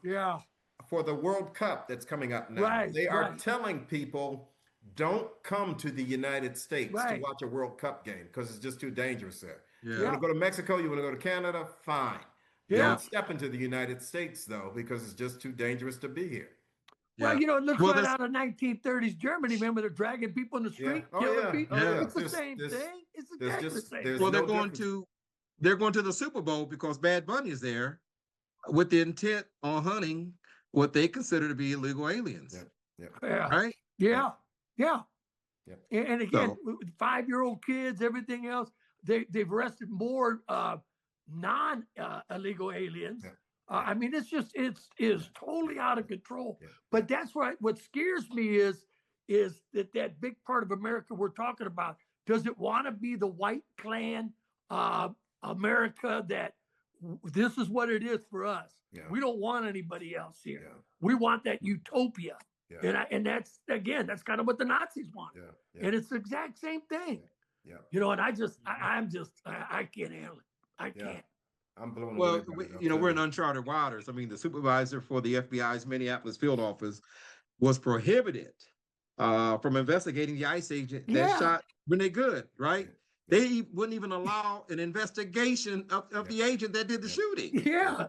Yeah. for the World Cup that's coming up now, Right. they are Right. telling people, don't come to the United States to Right. watch a World Cup game because it's just too dangerous there. You Yeah. want Yeah. to go to Mexico, you want to go to Canada, fine. Yeah. Don't step into the United States though, because it's just too dangerous to be here. Well, Yeah. it looks Well, right that's out of 1930s Germany. Remember, they're dragging people in the Yeah. street, Oh killing yeah. people. Oh Yeah. yeah. It's the same There's thing. It's there's exactly just the same. there's well, no they're going difference. to the Super Bowl because Bad Bunny is there with the intent on hunting what they consider to be illegal aliens. Yeah. Yeah. Right? Yeah. Yeah. Yep. And again, So- with 5-year-old kids, everything else, they've arrested more non illegal aliens. Yeah. I mean, it's totally out of control. Yeah. But that's what scares me is that big part of America we're talking about. Does it want to be the white clan America that this is what it is for us? Yeah. We don't want anybody else here. Yeah. We want that utopia. Yeah. And that's kind of what the Nazis want. Yeah. Yeah. And it's the exact same thing. Yeah. And I can't handle it. I Yeah. can't. I'm blown Well, away by it, I'll we're tell in uncharted waters. I mean, the supervisor for the FBI's Minneapolis field office was prohibited from investigating the ICE agent that Yeah. shot Renee Good, right? Yeah. They wouldn't even allow an investigation of the agent that did the Yeah. shooting. Yeah.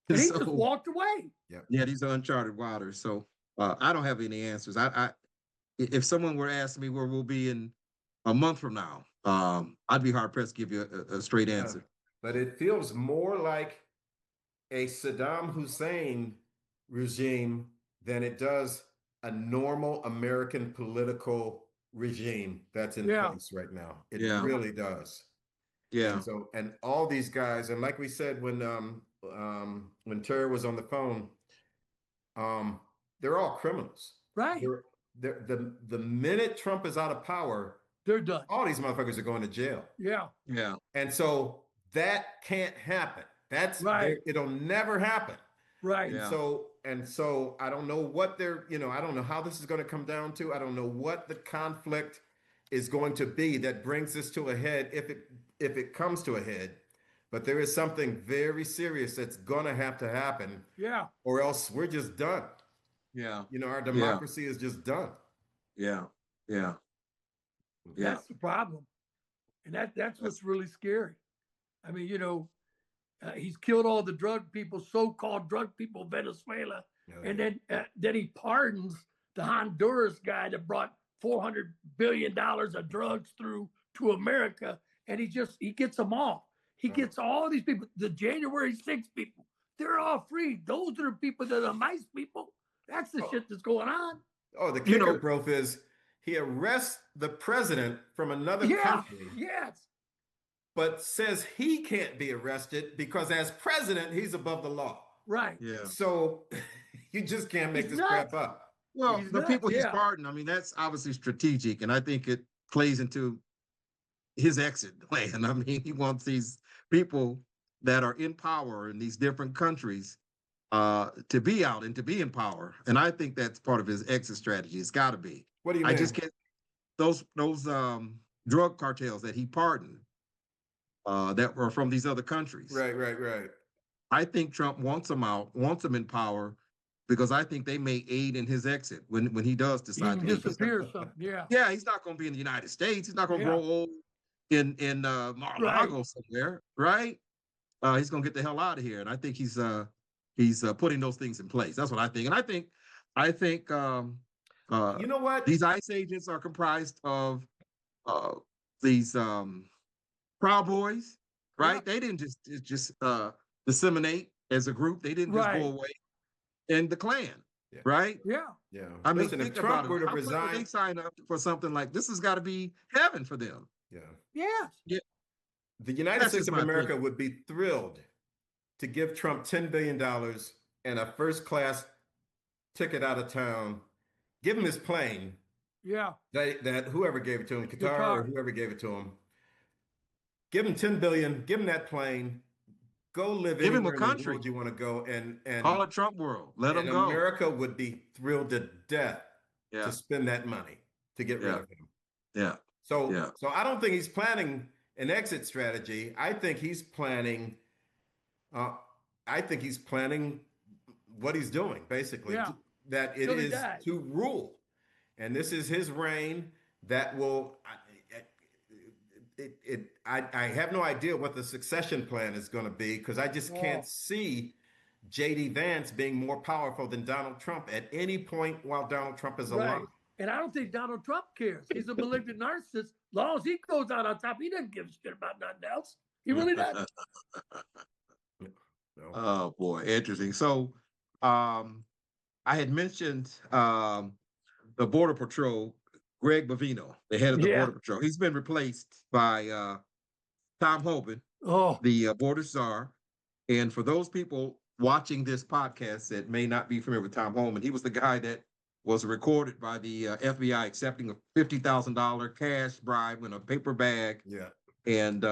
And he just So, walked away. yeah, these are uncharted waters. So I don't have any answers. If someone were asking me where we'll be in a month from now, I'd be hard pressed to give you a straight Yeah. answer. But it feels more like a Saddam Hussein regime than it does a normal American political regime that's in Yeah. place right now. It Yeah. really does. Yeah. And all these guys, and like we said when Terry was on the phone, they're all criminals. Right. The minute Trump is out of power, They're done. all these motherfuckers are going to jail. Yeah. Yeah. And so that can't happen. That's Right. It'll never happen. Right. Yeah. And so I don't know what I don't know how this is going to come down to. I don't know what the conflict is going to be that brings this to a head if it comes to a head. But there is something very serious that's going to have to happen, Yeah. or else we're just done. Yeah. Our democracy is just done. Yeah. Yeah. Yeah. That's the problem. And that's what's really scary. I mean, he's killed all the drug people, so-called drug people of Venezuela. And then he pardons the Honduras guy that brought $400 billion of drugs through to America. And he gets them all. He gets all these people, the January 6th people, they're all free. Those are the people that are nice people. That's the shit that's going on. Oh, the kicker, Prof, is he arrests the president from another country. Yes. But says he can't be arrested because as president, he's above the law. Right. Yeah. So you just can't make this crap up. Well, He's the nuts, people he's yeah. pardoned, I mean, that's obviously strategic, and I think it plays into his exit plan. I mean, he wants these people that are in power in these different countries to be out and to be in power, and I think that's part of his exit strategy. It's got to be. What do you mean? I just can't. Those drug cartels that he pardoned that were from these other countries. Right. I think Trump wants them out, wants them in power, because I think they may aid in his exit when he does He decide can to leave. disappear or something. Yeah. Yeah, he's not going to be in the United States. He's not going to Yeah. grow old in Mar-a-Lago somewhere, right? He's gonna get the hell out of here, and I think he's putting those things in place. That's what I think, and I think You know what? these ICE agents are comprised of uh, these Proud Boys, right? Yeah. They didn't just disseminate as a group. They didn't just go Right. away. And the Klan, Yeah. right? Yeah. Yeah. I mean, Listen, if think about Trump it. were to How quick would they resign, sign up for something like this? Has got to be heaven for them. yeah, Yes. Yeah, the United that's States just of my America opinion. would be thrilled to give Trump $10 billion and a first class ticket out of town, give him his plane Yeah. that whoever gave it to him, Qatar or Guitar. whoever gave it to him, give him 10 billion, give him that plane, go live Give him a anywhere in the country. world you want to go, Call it Trump world. Let them and go. America would be thrilled to death Yeah, to spend that money to get rid yeah, of him. yeah, So yeah. so I don't think he's planning an exit strategy. Uh, I think he's planning what he's doing, basically, Yeah. that it Till he is dies. to rule. And this is his reign that will, I have no idea what the succession plan is going to be because I just can't Oh. see JD Vance being more powerful than Donald Trump at any point while Donald Trump is Right. alive. And I don't think Donald Trump cares. He's a malignant narcissist. As long as he goes out on top, he doesn't give a shit about nothing else. He really doesn't. No. Oh boy, interesting. So, I had mentioned the Border Patrol, Greg Bovino, the head of the Yeah. Border Patrol. He's been replaced by Tom Homan, Oh, the border czar. And for those people watching this podcast that may not be familiar with Tom Homan, he was the guy that was recorded by the FBI accepting a $50,000 cash bribe in a paper bag. Yeah. And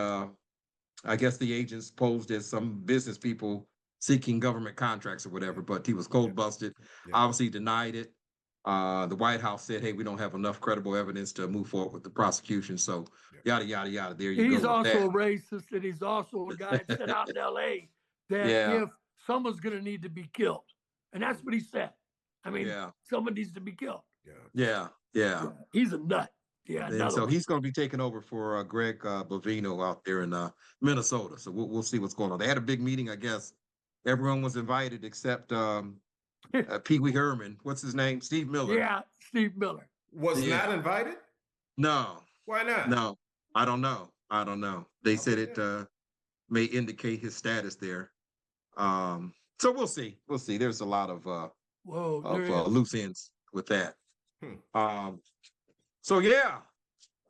I guess the agents posed as some business people seeking government contracts or whatever, but he was cold busted. Yeah. Obviously denied it. The White House said, "Hey, we don't have enough credible evidence to move forward with the prosecution." So yada yada yada. There you he's go with also that. a racist, and he's also a guy that said out in L.A. that Yeah. if someone's going to need to be killed, and that's what he said. I mean, Yeah. someone needs to be killed. Yeah. Yeah, yeah. Yeah, he's a nut. Yeah, And another so one. he's going to be taking over for Greg Bovino out there in Minnesota. So we'll see what's going on. They had a big meeting, I guess. Everyone was invited except Pee Wee Herman. What's his name? Steve Miller. Yeah, Steve Miller. Was Yeah. not invited? No, Why not? no, I don't know. I don't know. They How said about it may indicate his status there. So we'll see. We'll see. There's a lot of Whoa, there is. loose ends with that. Hmm. So yeah,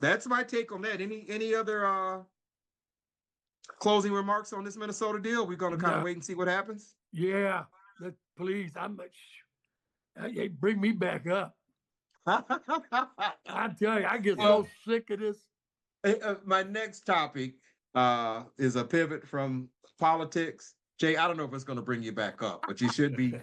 that's my take on that. Any other closing remarks on this Minnesota deal? We're gonna kind of No. wait and see what happens. Yeah, please, hey, bring me back up. I tell you, I get so sick of this. My next topic is a pivot from politics. Jay, I don't know if it's going to bring you back up, but you should be.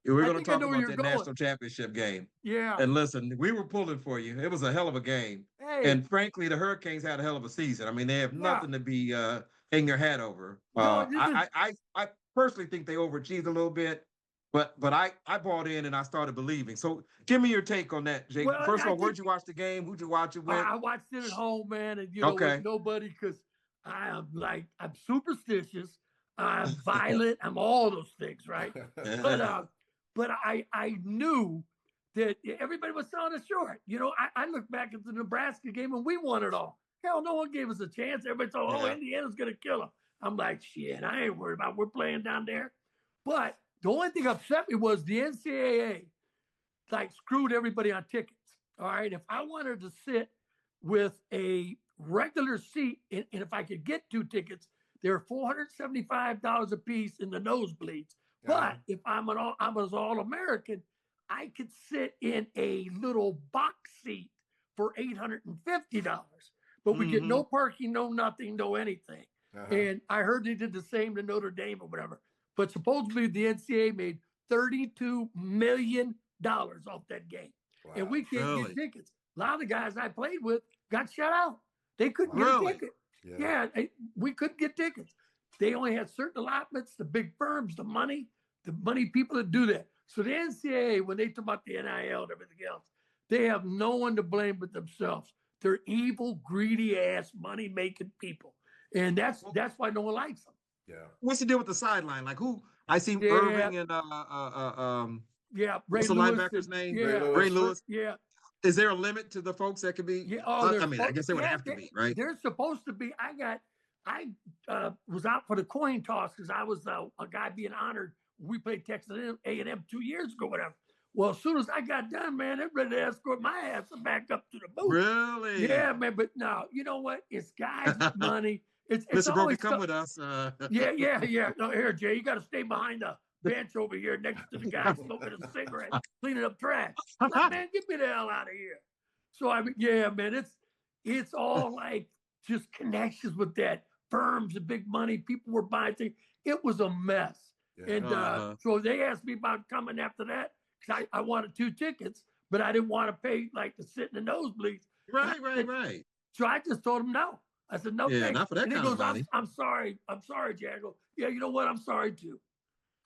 We're I going to think I talk know where about you're that going. national championship game. Yeah. And listen, we were pulling for you. It was a hell of a game. Hey, And frankly, the Hurricanes had a hell of a season. I mean, they have nothing to be hang their hat over. No, this I personally think they overachieved a little bit, but I bought in and I started believing. So give me your take on that, Jake. Well, First of I all, where'd think- you watch the game? Who'd you watch it with? I watched it at home, man, and Okay. with nobody because I'm superstitious, I'm violent, I'm all those things, right? But I knew that everybody was selling us short. I look back at the Nebraska game and we won it all. Hell, no one gave us a chance. Everybody thought, Yeah. Indiana's gonna kill them. I'm like, shit, I ain't worried about. We're playing down there. But the only thing upset me was the NCAA screwed everybody on tickets. All right, if I wanted to sit with a regular seat, and if I could get 2 tickets, they're $475 a piece in the nosebleeds. But if I was All-American, I could sit in a little box seat for $850. But we get no parking, no nothing, no anything. And I heard they did the same to Notre Dame or whatever. But supposedly the NCAA made $32 million off that game. Wow. And we can't Really? get tickets. A lot of the guys I played with got shut out. They couldn't get Really? a ticket. Yeah, we couldn't get tickets. They only had certain allotments, the big firms, the money people that do that. So the NCAA, when they talk about the NIL and everything else, they have no one to blame but themselves. They're evil, greedy ass, money making people, and that's why no one likes them. Yeah. What's the deal with the sideline? Like who? I see Yeah. Irving and Ray what's the Lewis linebacker's and, name? yeah, Ray Ray Lewis. yeah. Is there a limit to the folks that could be? Yeah. Oh, I mean, I guess they would have to be, right? They're supposed to be. I was out for the coin toss because I was a guy being honored. We played Texas A&M 2 years ago, whatever. Well, as soon as I got done, man, they're ready to escort my ass back up to the booth. Really? Yeah, man. But no, you know what? It's guys with money. It's Mr. Brogan, always come with us. yeah. No, here, Jay, you got to stay behind the bench over here next to the guy smoking a cigarette, cleaning up trash. Like, man, get me the hell out of here. So I mean, yeah, man, it's all like just connections with that firms and big money. People were buying things. It was a mess. Yeah. And so they asked me about coming after that because I wanted 2 tickets, but I didn't want to pay like to sit in the nosebleeds. Right. So I just told him no. I said, no, Yeah, thanks. not for that And he kind goes, of money. I'm sorry, Jay. I go, yeah, you know what? I'm sorry too.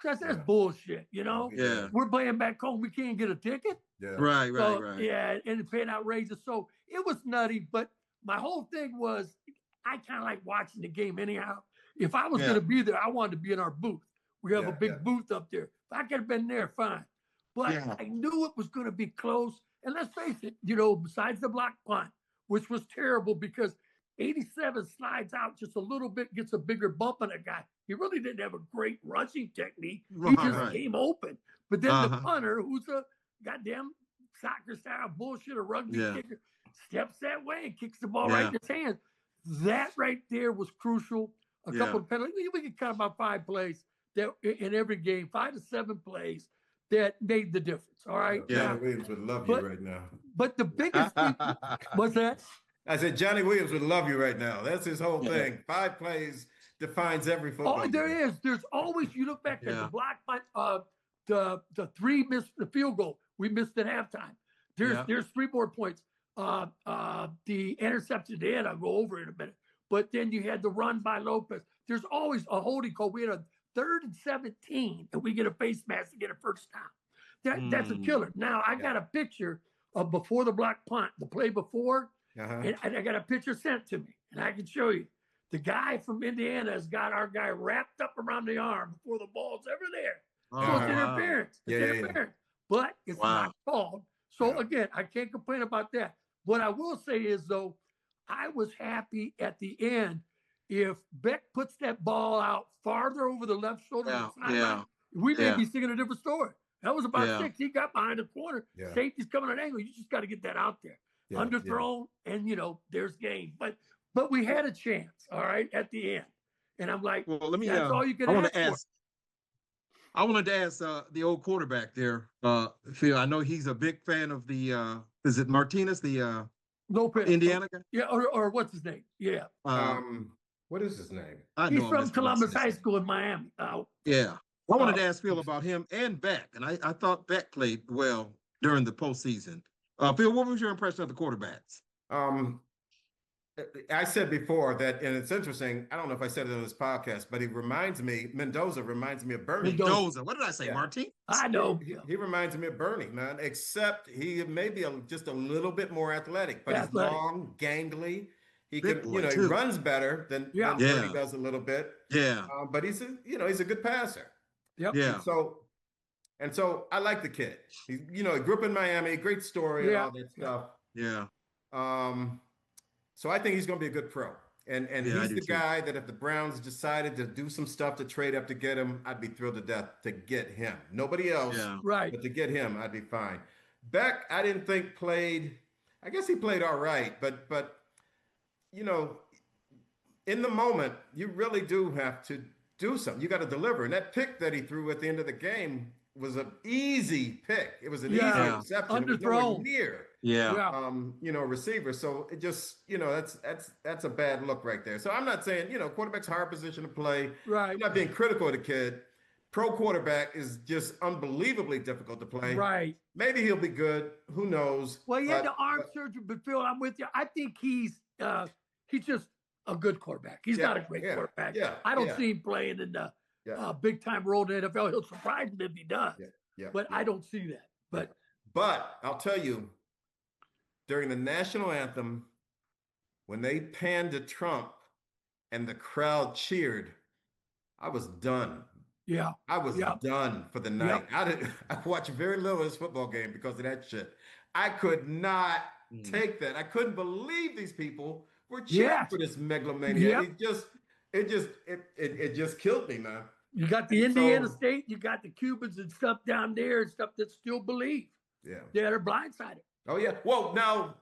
Because that's Yeah. bullshit, you know? Yeah. We're playing back home. We can't get a ticket. Yeah. Right. So, yeah, and it paid outrageous. So it was nutty. But my whole thing was I kind of like watching the game anyhow. If I was Yeah. going to be there, I wanted to be in our booth. We have Yeah, a big yeah. booth up there. If I could have been there, fine. But Yeah. I knew it was going to be close. And let's face it, you know, besides the block punt, which was terrible because 87 slides out just a little bit, gets a bigger bump on a guy. He really didn't have a great rushing technique. He just Right. came open. But then the Uh-huh. punter, who's a goddamn soccer style bullshit, a rugby Yeah. kicker, steps that way and kicks the ball Yeah. right in his hands. That right there was crucial. A Yeah. couple of penalties. We could count about 5 plays that in every game, 5 to 7 plays that made the difference. All right. Yeah. Johnny Williams would love But- you right now. But the biggest thing was that. I said Johnny Williams would love you right now. That's his whole Yeah. thing. 5 plays defines every football. Oh, there game. is. There's always, you look back at Yeah. the block punt, the 3 missed the field goal. We missed at halftime. There's 3 more points. The interception at the end, I'll go over in a minute. But then you had the run by Lopez. There's always a holding call. We had a 3rd and 17, and we get a face mask to get a first down. That's a killer. Now I got a picture of before the block punt, the play before, Uh-huh. and I got a picture sent to me, and I can show you. The guy from Indiana has got our guy wrapped up around the arm before the ball's ever there. So Oh, it's wow. interference. It's Yeah. interference. But it's Wow. not called. So Yeah. again, I can't complain about that. What I will say is though, I was happy at the end if Beck puts that ball out farther over the left shoulder of the sideline, Yeah. we may Yeah. be singing a different story. That was about Yeah. 6. He got behind the corner. Yeah. Safety's coming at an angle. You just got to get that out there. Yeah, Underthrown, and there's game. But we had a chance, all right, at the end. And I'm like, Well, let me. that's all you can I want to ask for. ask. I wanted to ask the old quarterback there, Phil. I know he's a big fan of the. Is it Martinez, the Lopez. Indiana guy? Yeah, or what's his name? Yeah. What is his name? I He's know him, from Mr. Columbus Martinez. High School in Miami. Yeah. I wanted Oh. to ask Phil about him and Beck, and I thought Beck played well during the postseason. Phil, what was your impression of the quarterbacks? I said before that, and it's interesting. I don't know if I said it on this podcast, but Mendoza reminds me of Bernie. Mendoza. What did I say? Yeah. Martin? I know. He reminds me of Bernie, man, except he may be just a little bit more athletic, but Athletic. he's long, gangly. He Big can, boy, he too. runs better than Yeah. Bernie Yeah. does a little bit. Yeah. But he's a good passer. Yep. Yeah. And so I like the kid. He grew up in Miami, great story and all that stuff. Yeah. So I think he's going to be a good pro. And Yeah, I he's do the too. guy that if the Browns decided to do some stuff to trade up to get him, I'd be thrilled to death to get him. Nobody else, Yeah. Right. but to get him, I'd be fine. Beck, I didn't think played. I guess he played all right, but in the moment, you really do have to do something. You got to deliver. And that pick that he threw at the end of the game was an easy pick. It was an easy Yeah. reception. It was nowhere Underthrown. near Yeah. receiver. So it just, that's a bad look right there. So I'm not saying, quarterback's a hard position to play. Right. I'm not being critical of the kid. Pro quarterback is just unbelievably difficult to play. Right. Maybe he'll be good. Who knows? Well, he had But- the arm surgery, but Phil, I'm with you. I think he's just a good quarterback. He's not a great quarterback. Yeah. I don't yeah, see him playing in the yeah. big time role in the NFL. He'll surprise me if he does. Yeah. But yeah. I don't see that. But But I'll tell you, during the national anthem, when they panned to Trump and the crowd cheered, I was done. Yeah. I was Yep. done for the night. Yep. I watched very little of this football game because of that shit. I could not take that. I couldn't believe these people were cheering Yes. for this megalomania. Yep. It just killed me, man. You got the Indiana So, State, you got the Cubans and stuff down there and stuff that still believe. yeah. They're blindsided. Oh yeah. Well, now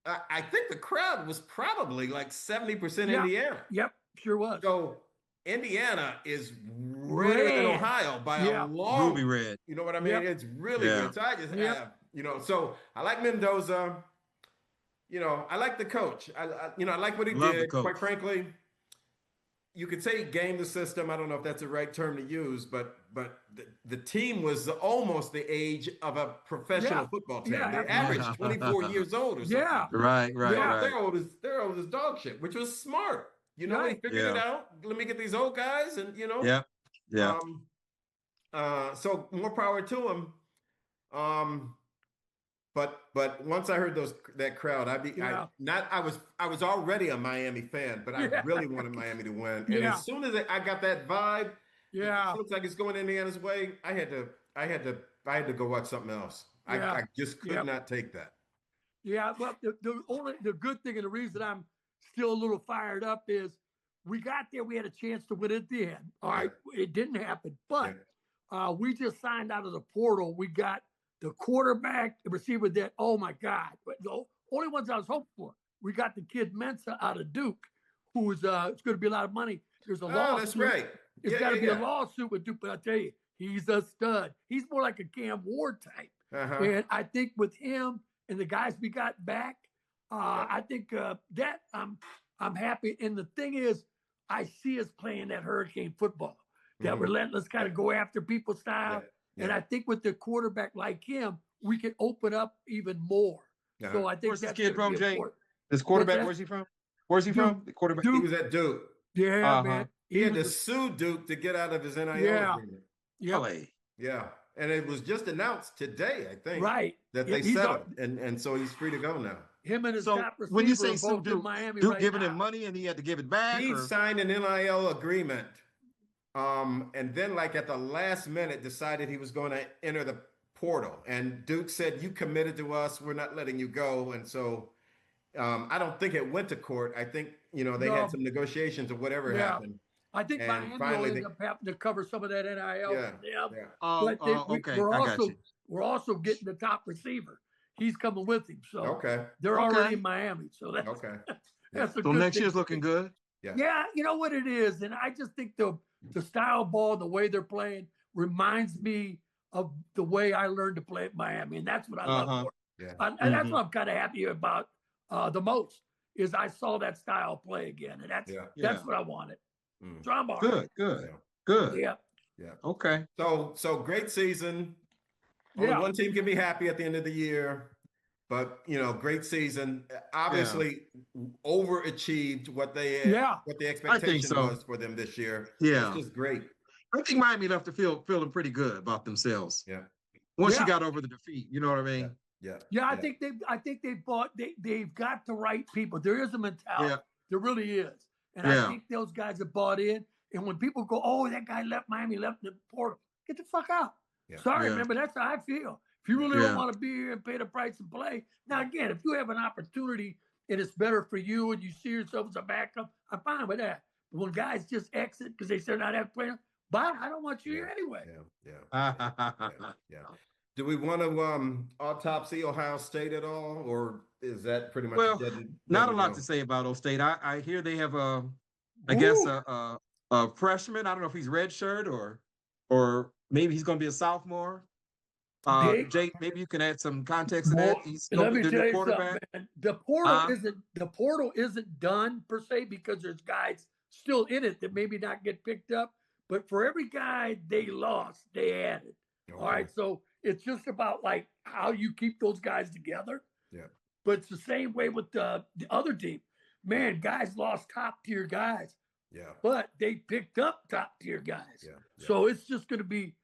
I think the crowd was probably like 70% Yeah. Indiana. Yep, sure was. So Indiana is redder than Red. Ohio by Yeah. a long. Ruby red. You know what I mean? Yep. It's really Yeah. good. So I just Yep. have, so I like Mendoza. I like the coach. I like what he Love the did. coach. Quite frankly, you could say he gamed the system. I don't know if that's the right term to use, but the team was almost the age of a professional Yeah. football team. Yeah, They absolutely. averaged 24 years old or something. Yeah. Right. Yeah. They're old as dog shit, which was smart. He Right. figured it out. Let me get these old guys, and Yeah. Yeah. So more power to him. But once I heard that crowd, Yeah. I was already a Miami fan, but I Yeah. really wanted Miami to win. And Yeah. as soon as I got that vibe, Yeah. it looks like it's going Indiana's way. I had to go watch something else. Yeah. I just could Yep. not take that. Yeah, well, the good thing and the reason I'm still a little fired up is we got there. We had a chance to win at the end. All right, it didn't happen, but we just signed out of the portal. We got the quarterback, the receiver. That oh my God, but the only ones I was hoping for. We got the kid Mensa out of Duke, who's it's going to be a lot of money. There's a lawsuit. Oh, that's right. It's got to be a lawsuit with Duke, but I tell you, he's a stud. He's more like a Cam Ward type, and I think with him and the guys we got back, I think that I'm happy. And the thing is, I see us playing that Hurricane football, that relentless kind of go after people style. And I think with the quarterback like him, we can open up even more. So I think Where's this that's kid from, Jay? important. This quarterback, that? where's he from? Where's he Duke. from? The quarterback. He was at Duke. Yeah, man. He had to was sue Duke to get out of his NIL agreement. Yep. LA. Yeah. And it was just announced today, I think. Right. That Yeah, they he's settled. And so he's free to go now. Him and his So top receiver when you say are sue both in Duke, Miami Duke right giving now. him money and he had to give it back? He or? signed an NIL agreement. And then like at the last minute decided he was going to enter the portal. And Duke said, you committed to us. We're not letting you go. And so I don't think it went to court. I think, they had some negotiations or whatever happened. I think And Miami will finally end up having to cover some of that NIL. Yeah. But Okay. we're I got also you. we're also getting the top receiver. He's coming with him, so Okay. they're Okay. already in Miami. So that's Okay. that's a So good next thing. year's looking good. Yeah, you know what it is, and I just think the style ball, the way they're playing, reminds me of the way I learned to play at Miami, and that's what I love. For. Yeah. And that's what I'm kind of happy about the most is I saw that style play again, and that's what I wanted. Drama. Good. Yeah. Okay. So great season. Only one team can be happy at the end of the year, but great season. Obviously, overachieved what they what the expectation was for them this year. Yeah, it's just great. I think Miami left the field feeling pretty good about themselves. Yeah. Once you got over the defeat, you know what I mean. Yeah. I think they've got the right people. There is a mentality. Yeah. There really is, and I think those guys have bought in. And when people go, "Oh, that guy left Miami, left the portal," get the fuck out. Yeah. Sorry, man, but that's how I feel. If you really don't want to be here and pay the price and play, now again, if you have an opportunity and it's better for you and you see yourself as a backup, I'm fine with that. But when guys just exit because they say not have players, bye, I don't want you here anyway. Yeah. Do we want to autopsy Ohio State at all, or is that pretty much not a lot to say about Ohio State? I hear they have I guess a freshman. I don't know if he's redshirt or maybe he's going to be a sophomore. Jake, maybe you can add some context to that. He's Let me tell you quarterback. something, man. The portal isn't done per se because there's guys still in it that maybe not get picked up. But for every guy they lost, they added. Okay. All right, so it's just about like how you keep those guys together. Yeah. But it's the same way with the other team. Man, guys lost top tier guys. Yeah. But they picked up top tier guys. Yeah. So it's just going to be,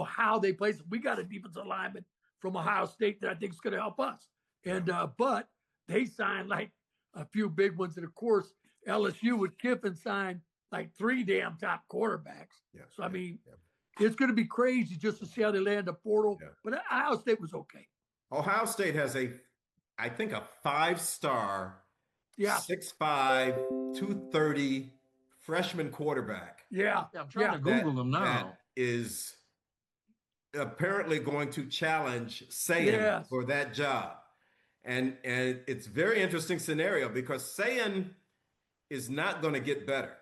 how they play. We got a defensive lineman from Ohio State that I think is going to help us. And but they signed like a few big ones. And of course, LSU with Kiffin signed like 3 damn top quarterbacks. Yeah. So, I mean, yeah. it's going to be crazy just to see how they land the portal. Yeah. But Ohio State was okay. Ohio State has I think a 5-star, Yeah. 6'5", 230 freshman quarterback. Yeah. I'm trying to Google him now. That is apparently going to challenge Sayan Yes. for that job. And it's very interesting scenario because Sayan is not going to get better.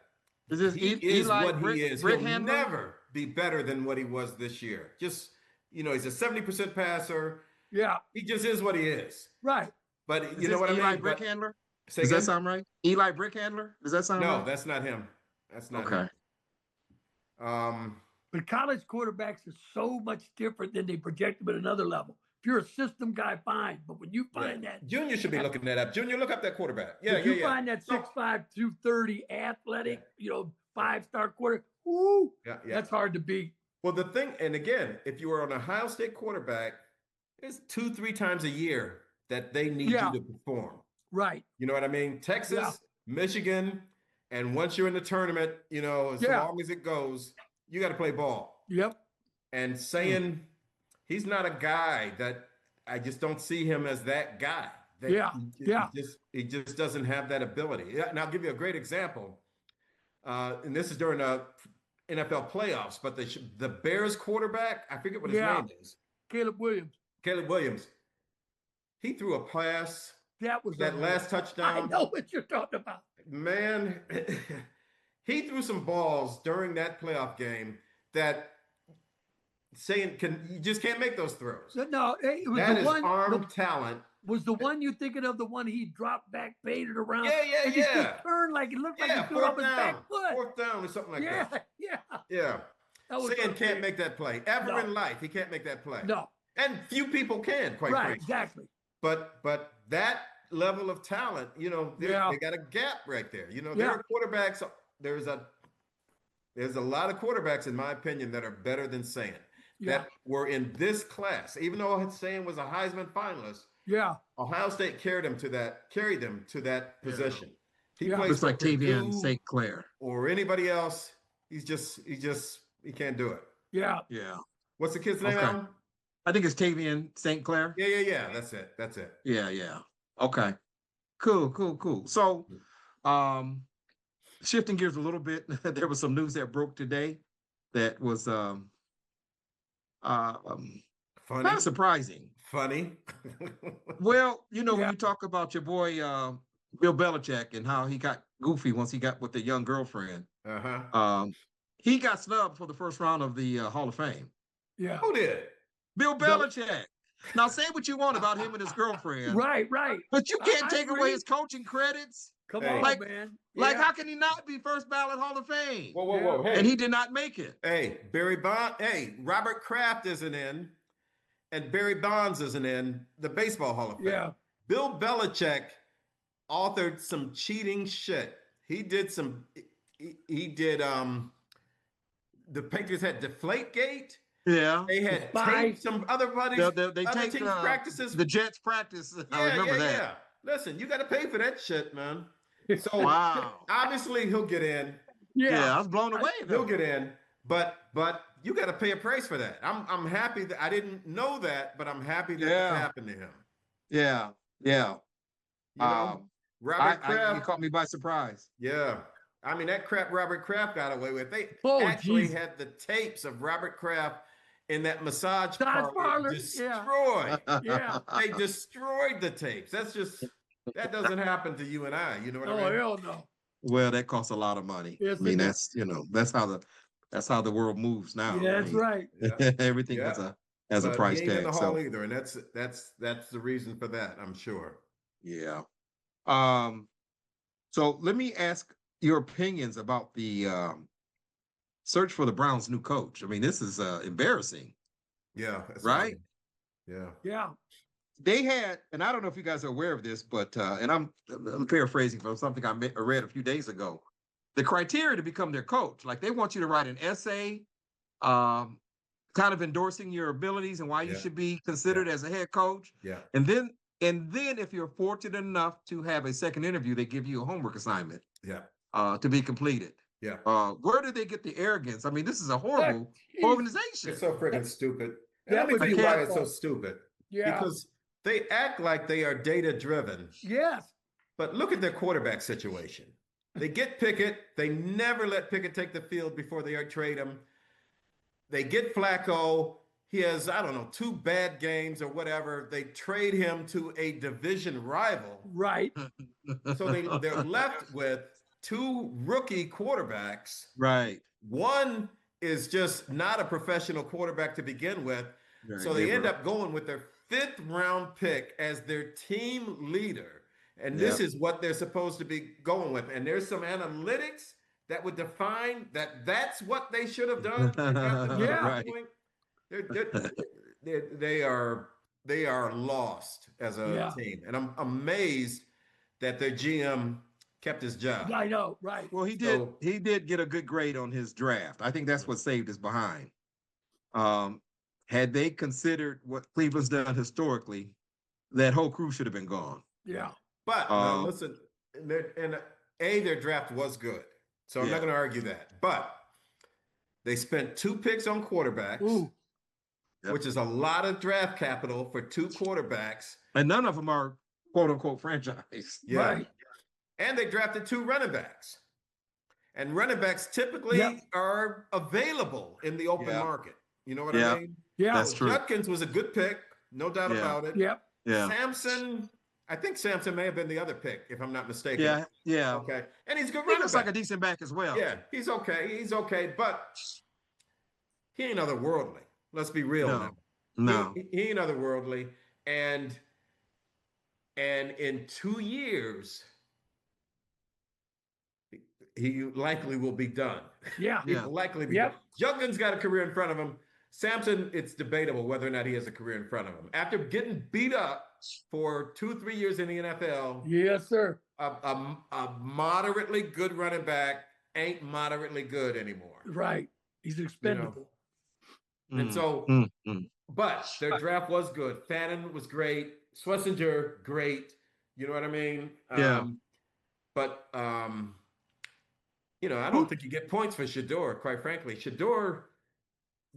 Is this He is Eli what Brick, he is. Brick He'll Handler? never be better than what he was this year. Just, he's a 70% passer. Yeah. He just is what he is. Right. But Is know what I Eli mean? Brick Handler? Say Does again? that sound right? Eli Brick Handler? Does that sound No, right? that's not him. That's not Okay. him. But college quarterbacks is so much different than they project them at another level. If you're a system guy, fine. But when you find that Junior should be looking that up. Junior, look up that quarterback. Yeah, if you find that 6'5", 230 athletic, 5-star quarter, that's hard to beat. Well, the thing, and again, if you are an Ohio State quarterback, it's 2-3 times a year that they need you to perform. Right. You know what I mean? Texas, Michigan, and once you're in the tournament, as long as it goes, you got to play ball. Yep. And saying he's not a guy that I just don't see him as that guy. He just doesn't have that ability. Yeah, and I'll give you a great example. And this is during the NFL playoffs, but the Bears quarterback, I forget what his name is. Caleb Williams. He threw a pass. That last touchdown. I know what you're talking about. Man, he threw some balls during that playoff game that you just can't make those throws. No, it was that the is one armed talent. Was the one you thinking of the one he dropped back, painted around? Yeah. Just turned like it looked like he threw it off his back foot. 4th down or something like that. Yeah. Saying can't make that play ever in life. He can't make that play. No. And few people can, quite frankly. Exactly. But that level of talent, they got a gap right there. There are quarterbacks. There's a lot of quarterbacks, in my opinion, that are better than Sayan. That were in this class. Even though Sayan was a Heisman finalist, Ohio State carried them to that position. He plays just like Tavian St. Clair or anybody else. He can't do it. Yeah. What's the kid's name? Alan? I think it's Tavian St. Clair. Yeah. That's it. Yeah. Okay. Cool. So, shifting gears a little bit, there was some news that broke today that was funny, kind of surprising. Funny. Well, when you talk about your boy Bill Belichick and how he got goofy once he got with the young girlfriend, he got snubbed for the first round of the Hall of Fame. Yeah. Who did? Bill Belichick. Now, say what you want about him and his girlfriend. Right. But you can't take away his coaching credits. Come on, man. Like, how can he not be first ballot Hall of Fame? Whoa. Hey. And he did not make it. Hey, Robert Kraft isn't in, and Barry Bonds isn't in the Baseball Hall of Fame. Yeah. Bill Belichick authored some cheating shit. He did the Patriots had Deflategate. Yeah. They had taped some other buddies. They other take teams' practices. The Jets practice. I remember that. Yeah. Listen, you got to pay for that shit, man. So obviously he'll get in. Yeah, I was blown away. He'll get in, but you got to pay a price for that. I'm happy that I didn't know that, but I'm happy that it happened to him. Yeah. Robert Kraft, he caught me by surprise. Yeah. I mean, that crap Robert Kraft got away with. They actually had the tapes of Robert Kraft in that massage parlor destroyed. Yeah. They destroyed the tapes. That doesn't happen to you and I. You know what I mean? Oh, hell no. Well, that costs a lot of money. Yes, I mean, that's how the world moves now. Yeah, that's right. Everything has a price he ain't tag. in the hall either, and that's the reason for that, I'm sure. Yeah. So let me ask your opinions about the search for the Browns' new coach. I mean, this is embarrassing. Yeah. Right? Funny. Yeah. They had, and I don't know if you guys are aware of this, but and I'm paraphrasing from something I read a few days ago. The criteria to become their coach, like they want you to write an essay, kind of endorsing your abilities and why you should be considered as a head coach. Yeah. And then And then if you're fortunate enough to have a second interview, they give you a homework assignment to be completed. Yeah. Where do they get the arrogance? I mean, this is a horrible Jeez. organization. It's so freaking stupid. And That let me would tell be you why my it's so fault. stupid. Yeah. Because they act like they are data driven. Yes. But look at their quarterback situation. They get Pickett. They never let Pickett take the field before they trade him. They get Flacco. He has, I don't know, 2 bad games or whatever. They trade him to a division rival. Right. So they're left with 2 rookie quarterbacks. Right. One is just not a professional quarterback to begin with. Right, So they end up going with their 5th round pick as their team leader. And this is what they're supposed to be going with. And there's some analytics that would define that that's what they should have done. Right. They are lost as a team. And I'm amazed that their GM kept his job. I know, right. Well, he did get a good grade on his draft. I think that's what saved his behind. Had they considered what Cleveland's done historically, that whole crew should have been gone. Yeah. But now listen, their draft was good. So I'm not going to argue that. But they spent 2 picks on quarterbacks, which is a lot of draft capital for 2 quarterbacks. And none of them are quote unquote franchise. Yeah. Right. And they drafted 2 running backs. And running backs typically are available in the open market. You know what I mean? Yeah. That's true. Judkins was a good pick, no doubt about it. Yep. Yeah. Samson, I think Samson may have been the other pick, if I'm not mistaken. Yeah. Yeah. Okay. And he's a good He running looks back. like a decent back as well. Yeah, he's okay. He's okay, but he ain't otherworldly. Let's be real now. No. He ain't otherworldly. And in 2 years, he likely will be done. Yeah. He will likely be done. Judkins got a career in front of him. Samson, it's debatable whether or not he has a career in front of him. After getting beat up for 2-3 years in the NFL, Yes, sir. a moderately good running back ain't moderately good anymore. Right. He's expendable. And so, but their draft was good. Fannin was great. Schlesinger, great. You know what I mean? But, I don't think you get points for Shador, quite frankly. Shador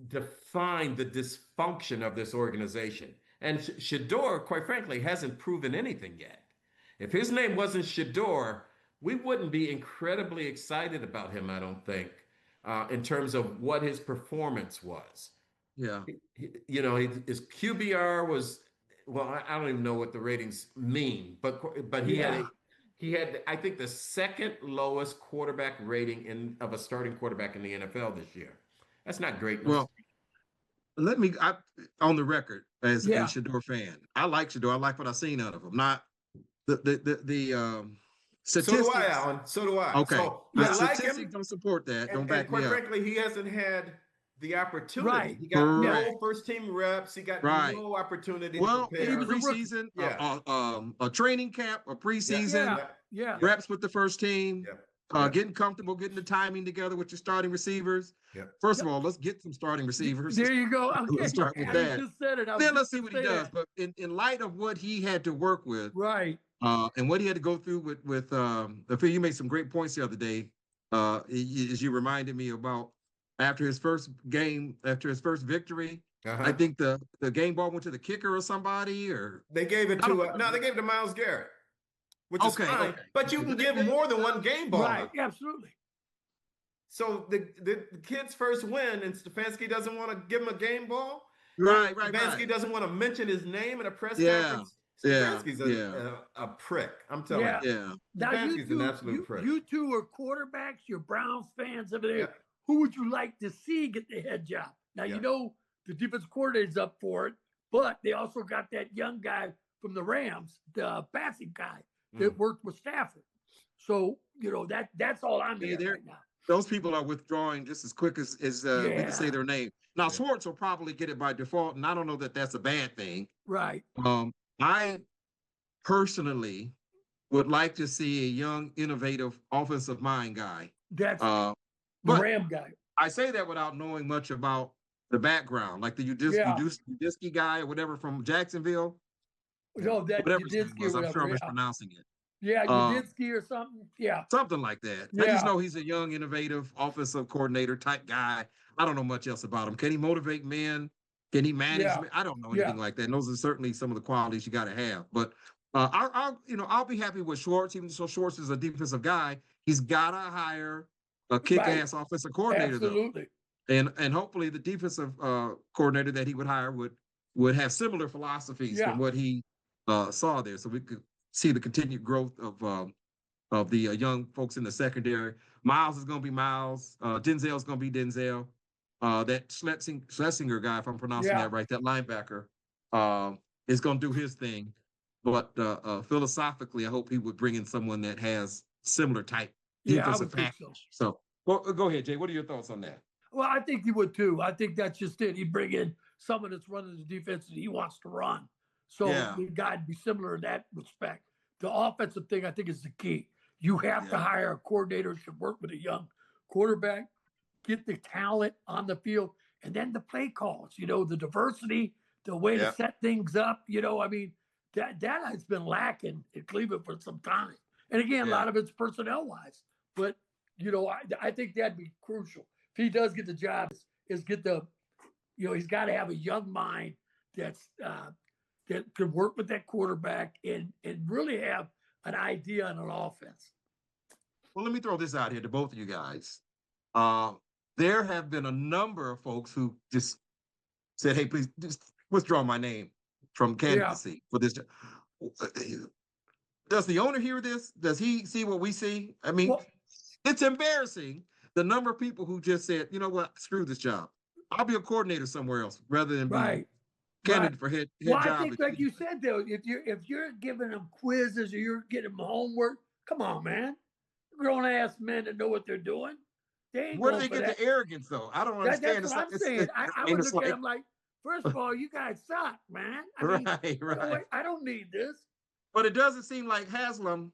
defined the dysfunction of this organization. And Shador, quite frankly, hasn't proven anything yet. If his name wasn't Shador, we wouldn't be incredibly excited about him, I don't think, in terms of what his performance was. Yeah. His QBR was, well, I don't even know what the ratings mean, but he had I think the 2nd lowest quarterback rating of a starting quarterback in the NFL this year. That's not great. Well, on the record as a Shador fan, I like Shador. I like what I've seen out of him. Not the statistics. So do I, Alan. So do I. Okay. So the I like statistics him. Don't support that. Don't back me up. Quite frankly, he hasn't had the opportunity. Right. He got no first team reps. He got no opportunity. Well, to he was preseason, a training camp, a preseason, reps with the first team. Getting comfortable, getting the timing together with your starting receivers. First of all, let's get some starting receivers. There you go. Let's start with that. Just said it. Then let's see what he does. But in light of what he had to work with, and what he had to go through with I feel you made some great points the other day. As you reminded me about after his first victory, I think the game ball went to the kicker or somebody, or they gave it to Myles Garrett. Which is fine, but you can give more than one game ball. Right, absolutely. So the kid's first win, and Stefanski doesn't want to give him a game ball. Right. Stefanski doesn't want to mention his name in a press conference. Stefanski's a prick. I'm telling you. Stefanski's an absolute prick. You two are quarterbacks. You're Browns fans over there. Who would you like to see get the head job? Now, you know the defensive coordinator's up for it, but they also got that young guy from the Rams, the passing guy that worked with Stafford. So, that's all I'm hearing right now. Those people are withdrawing just as quick as we can say their name. Now, Schwartz will probably get it by default, and I don't know that that's a bad thing. Right. I personally would like to see a young, innovative, offensive mind guy. That's the Ram guy. I say that without knowing much about the background, like the Udisky guy or whatever from Jacksonville. No, that whatever his name Udinski or was. I'm sure whatever. I'm Yeah. mispronouncing it. Yeah, Um, Udinski or something. Yeah. Something like that. I just Yeah. know he's a young, innovative offensive coordinator type guy. I don't know much else about him. Can he motivate men? Can he manage Yeah. men? I don't know Yeah. anything like that. And those are certainly some of the qualities you got to have. But I'll be happy with Schwartz, even though Schwartz is a defensive guy. He's got to hire a Right. kick-ass offensive coordinator, though, Absolutely. and hopefully the defensive coordinator that he would hire would have similar philosophies Yeah. from what he saw there, so we could see the continued growth of the young folks in the secondary. Miles is going to be Miles. Denzel is going to be Denzel. That Schlesinger guy, if I'm pronouncing Yeah. that right, that linebacker, is going to do his thing. But philosophically, I hope he would bring in someone that has similar type Yeah, I defensive would think so. package. So, well, go ahead, Jay. What are your thoughts on that? Well, I think he would too. I think that's just it. He'd bring in someone that's running the defense that he wants to run. So Yeah. the guy'd be similar in that respect. The offensive thing, I think, is the key. You have to Yeah. hire a coordinator who can work with a young quarterback, get the talent on the field, and then the play calls, the diversity, the way Yeah. to set things up. I mean, that has been lacking in Cleveland for some time. And again, a Yeah. lot of it's personnel wise. But, I think that'd be crucial. If he does get the job, is get he's got to have a young mind that's that can work with that quarterback and really have an idea on an offense. Well, let me throw this out here to both of you guys. There have been a number of folks who just said, "Hey, please just withdraw my name from candidacy for this." Does the owner hear this? Does he see what we see? I mean, Well, it's embarrassing the number of people who just said, "You know what? Screw this job. I'll be a coordinator somewhere else rather than be right. candidate for head Well, I job." think, like you said, though, if you're giving them quizzes or you're getting them homework, come on, man. Grown ass men that know what they're doing. They ain't Where do going they for get that. the arrogance, though? I don't That's understand. what It's I'm like, saying. I would it's look at like, them like, first of all, you guys suck, man. I mean, right. I don't need this. But it doesn't seem like Haslam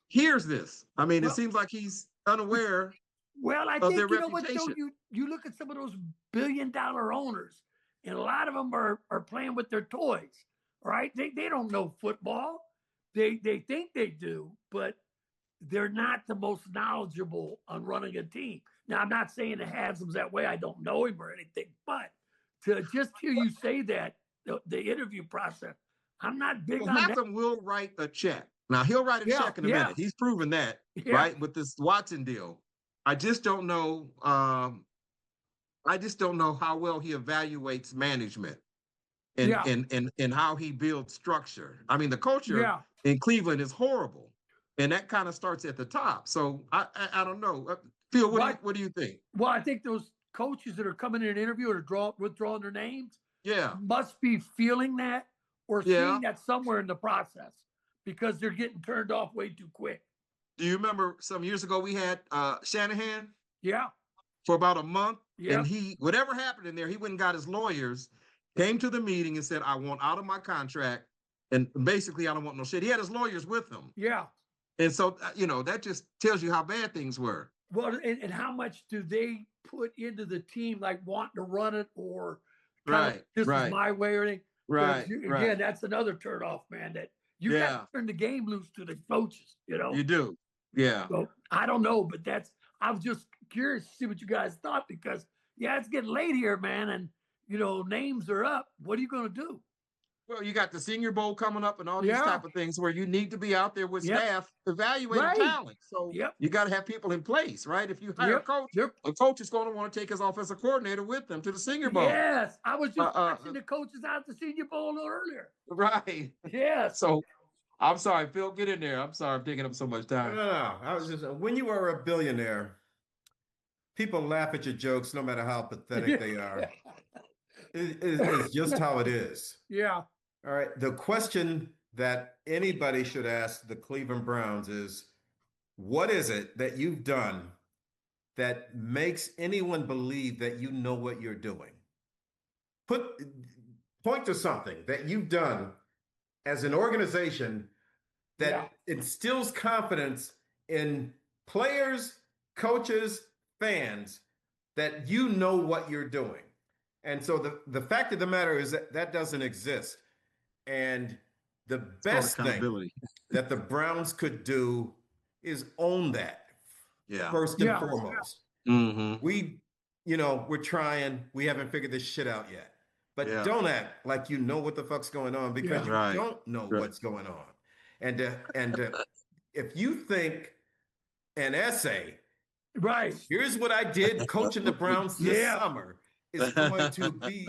hears this. I mean, it Well, seems like he's unaware Well, I of their think what though reputation. you look at some of those billion-dollar owners, and a lot of them are playing with their toys, right? They don't know football. They think they do, but they're not the most knowledgeable on running a team. Now, I'm not saying it has them that way. I don't know him or anything, but to just hear you say that the interview process, I'm not big Well, on that. Haslam will write a check. Now he'll write a Yeah, check in a yeah, minute. He's proven that, yeah, right? With this Watson deal. I just don't know. I just don't know how well he evaluates management and yeah, and how he builds structure. I mean, the culture yeah. in Cleveland is horrible, and that kind of starts at the top. So I don't know. Phil, Right. what do you think? Well, I think those coaches that are coming in an interview or withdrawing their names Yeah, must be feeling that or yeah. seeing that somewhere in the process because they're getting turned off way too quick. Do you remember some years ago we had Shanahan Yeah, for about a month, yeah, and he whatever happened in there, he went and got his lawyers, came to the meeting and said, "I want out of my contract, and basically I don't want no shit." He had his lawyers with him, yeah. and so that just tells you how bad things were. Well, and how much do they put into the team, like wanting to run it or Right, this is right, my way or anything? right, Again, right. that's another turn off, man. That you got Yeah, to turn the game loose to the coaches, you do. Yeah. So I don't know, but I was just curious to see what you guys thought because it's getting late here, man, and names are up. What are you going to do? Well, you got the Senior Bowl coming up and all these Yeah. type of things where you need to be out there with Yep. staff evaluating Right. talent. So Yep. you got to have people in place, right? If you hire Yep. a coach, Yep. a coach is going to want to take his offensive coordinator with them to the Senior Bowl. Yes, I was just Uh, watching the coaches out at the Senior Bowl a little earlier. Right. Yes. So I'm sorry, Phil, get in there. I'm sorry I'm taking up so much No, time. I was just when you are a billionaire, people laugh at your jokes no matter how pathetic they are. It's just how it is. Yeah. All right. The question that anybody should ask the Cleveland Browns is, what is it that you've done that makes anyone believe that you know what you're doing? Point to something that you've done as an organization that instills confidence in players, coaches, fans, that you know what you're doing. And so the fact of the matter is that doesn't exist. And the It's called best thing accountability. that the Browns could do is own that Yeah. first and Yeah. foremost. Mm-hmm. We're trying. We haven't figured this shit out yet. But Yeah. don't act like you know what the fuck's going on, because Yeah. you Right. don't know Right. what's going on. And if you think an essay, Right. here's what I did coaching the Browns this Yeah. summer, is going to be,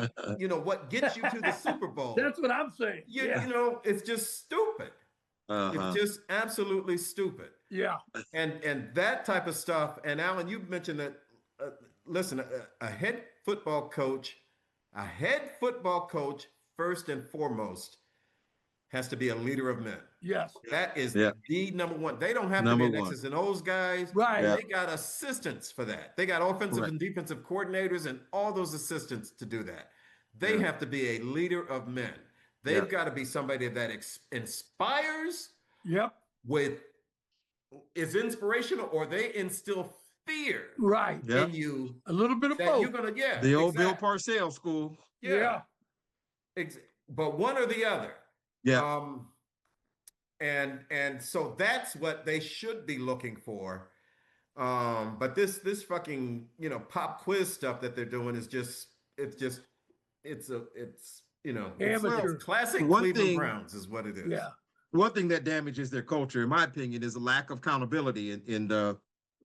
what gets you to the Super Bowl. That's what I'm saying. Yeah. It's just stupid. Uh-huh. It's just absolutely stupid. Yeah. And that type of stuff. And Alan, you mentioned that. Listen, a head football coach first and foremost has to be a leader of men. Yes. That is Yeah. the number one. They don't have Number to be an one. X's and O's guys. Right. Yeah. They got assistants for that. They got offensive Correct. and defensive coordinators and all those assistants to do that. They Yeah. have to be a leader of men. They've got to be somebody that inspires, Yep. is inspirational, or they instill fear Right. Yeah. in you A little bit of that you're both. gonna, The old Bill exactly. Parcells school. Yeah. But one or the other. Yeah. And so that's what they should be looking for. But this fucking pop quiz stuff that they're doing is Amateur. classic One Cleveland thing- Browns is what it is. Yeah. One thing that damages their culture, in my opinion, is a lack of accountability. And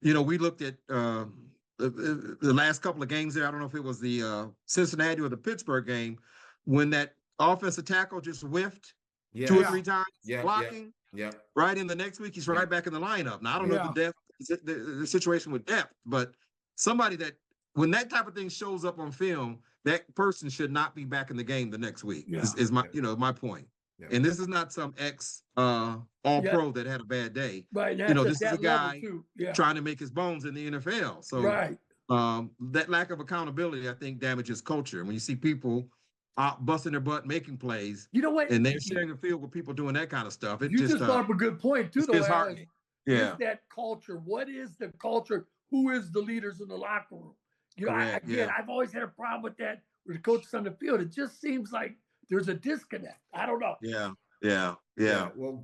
we looked at the last couple of games there. I don't know if it was the Cincinnati or the Pittsburgh game, when that offensive tackle just whiffed Yeah. 2 or 3 times Yeah. blocking. Yeah. Right in the next week, he's right back in the lineup. Now I don't know the situation with depth, but somebody that, when that type of thing shows up on film, that person should not be back in the game the next week. Yeah. Is my my point. Yeah. And this is not some ex all pro that had a bad day. Right. This is a that guy level too. Yeah. trying to make his bones in the NFL. So Right. that lack of accountability, I think, damages culture. When you see people out busting their butt making plays, You know what? and they're sharing the field with people doing that kind of stuff, it You just brought up a good point too, it's though. disheartening. Yeah. Is that culture? What is the culture? Who is the leaders in the locker room? Correct, yeah. I've always had a problem with that with the coaches on the field. It just seems like there's a disconnect. I don't know. Yeah. Well,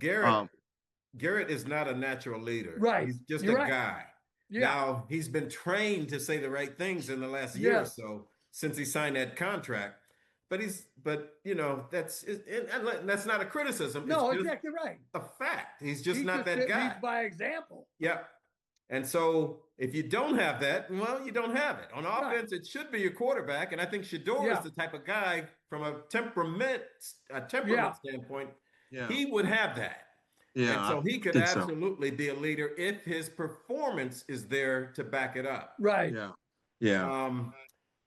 Garrett is not a natural leader. Right. He's just You're a right. guy. Yeah. Now, he's been trained to say the right things in the last year or Yes. so since he signed that contract. But that's not a criticism. No, it's just exactly right. a fact. He's just He not that guy. He's by example. Yep. And so if you don't have that, well, you don't have it. On offense, it should be your quarterback. And I think Shador is the type of guy, from a temperament standpoint, he would have that. Yeah. And so he could absolutely be a leader if his performance is there to back it up. Right. Yeah.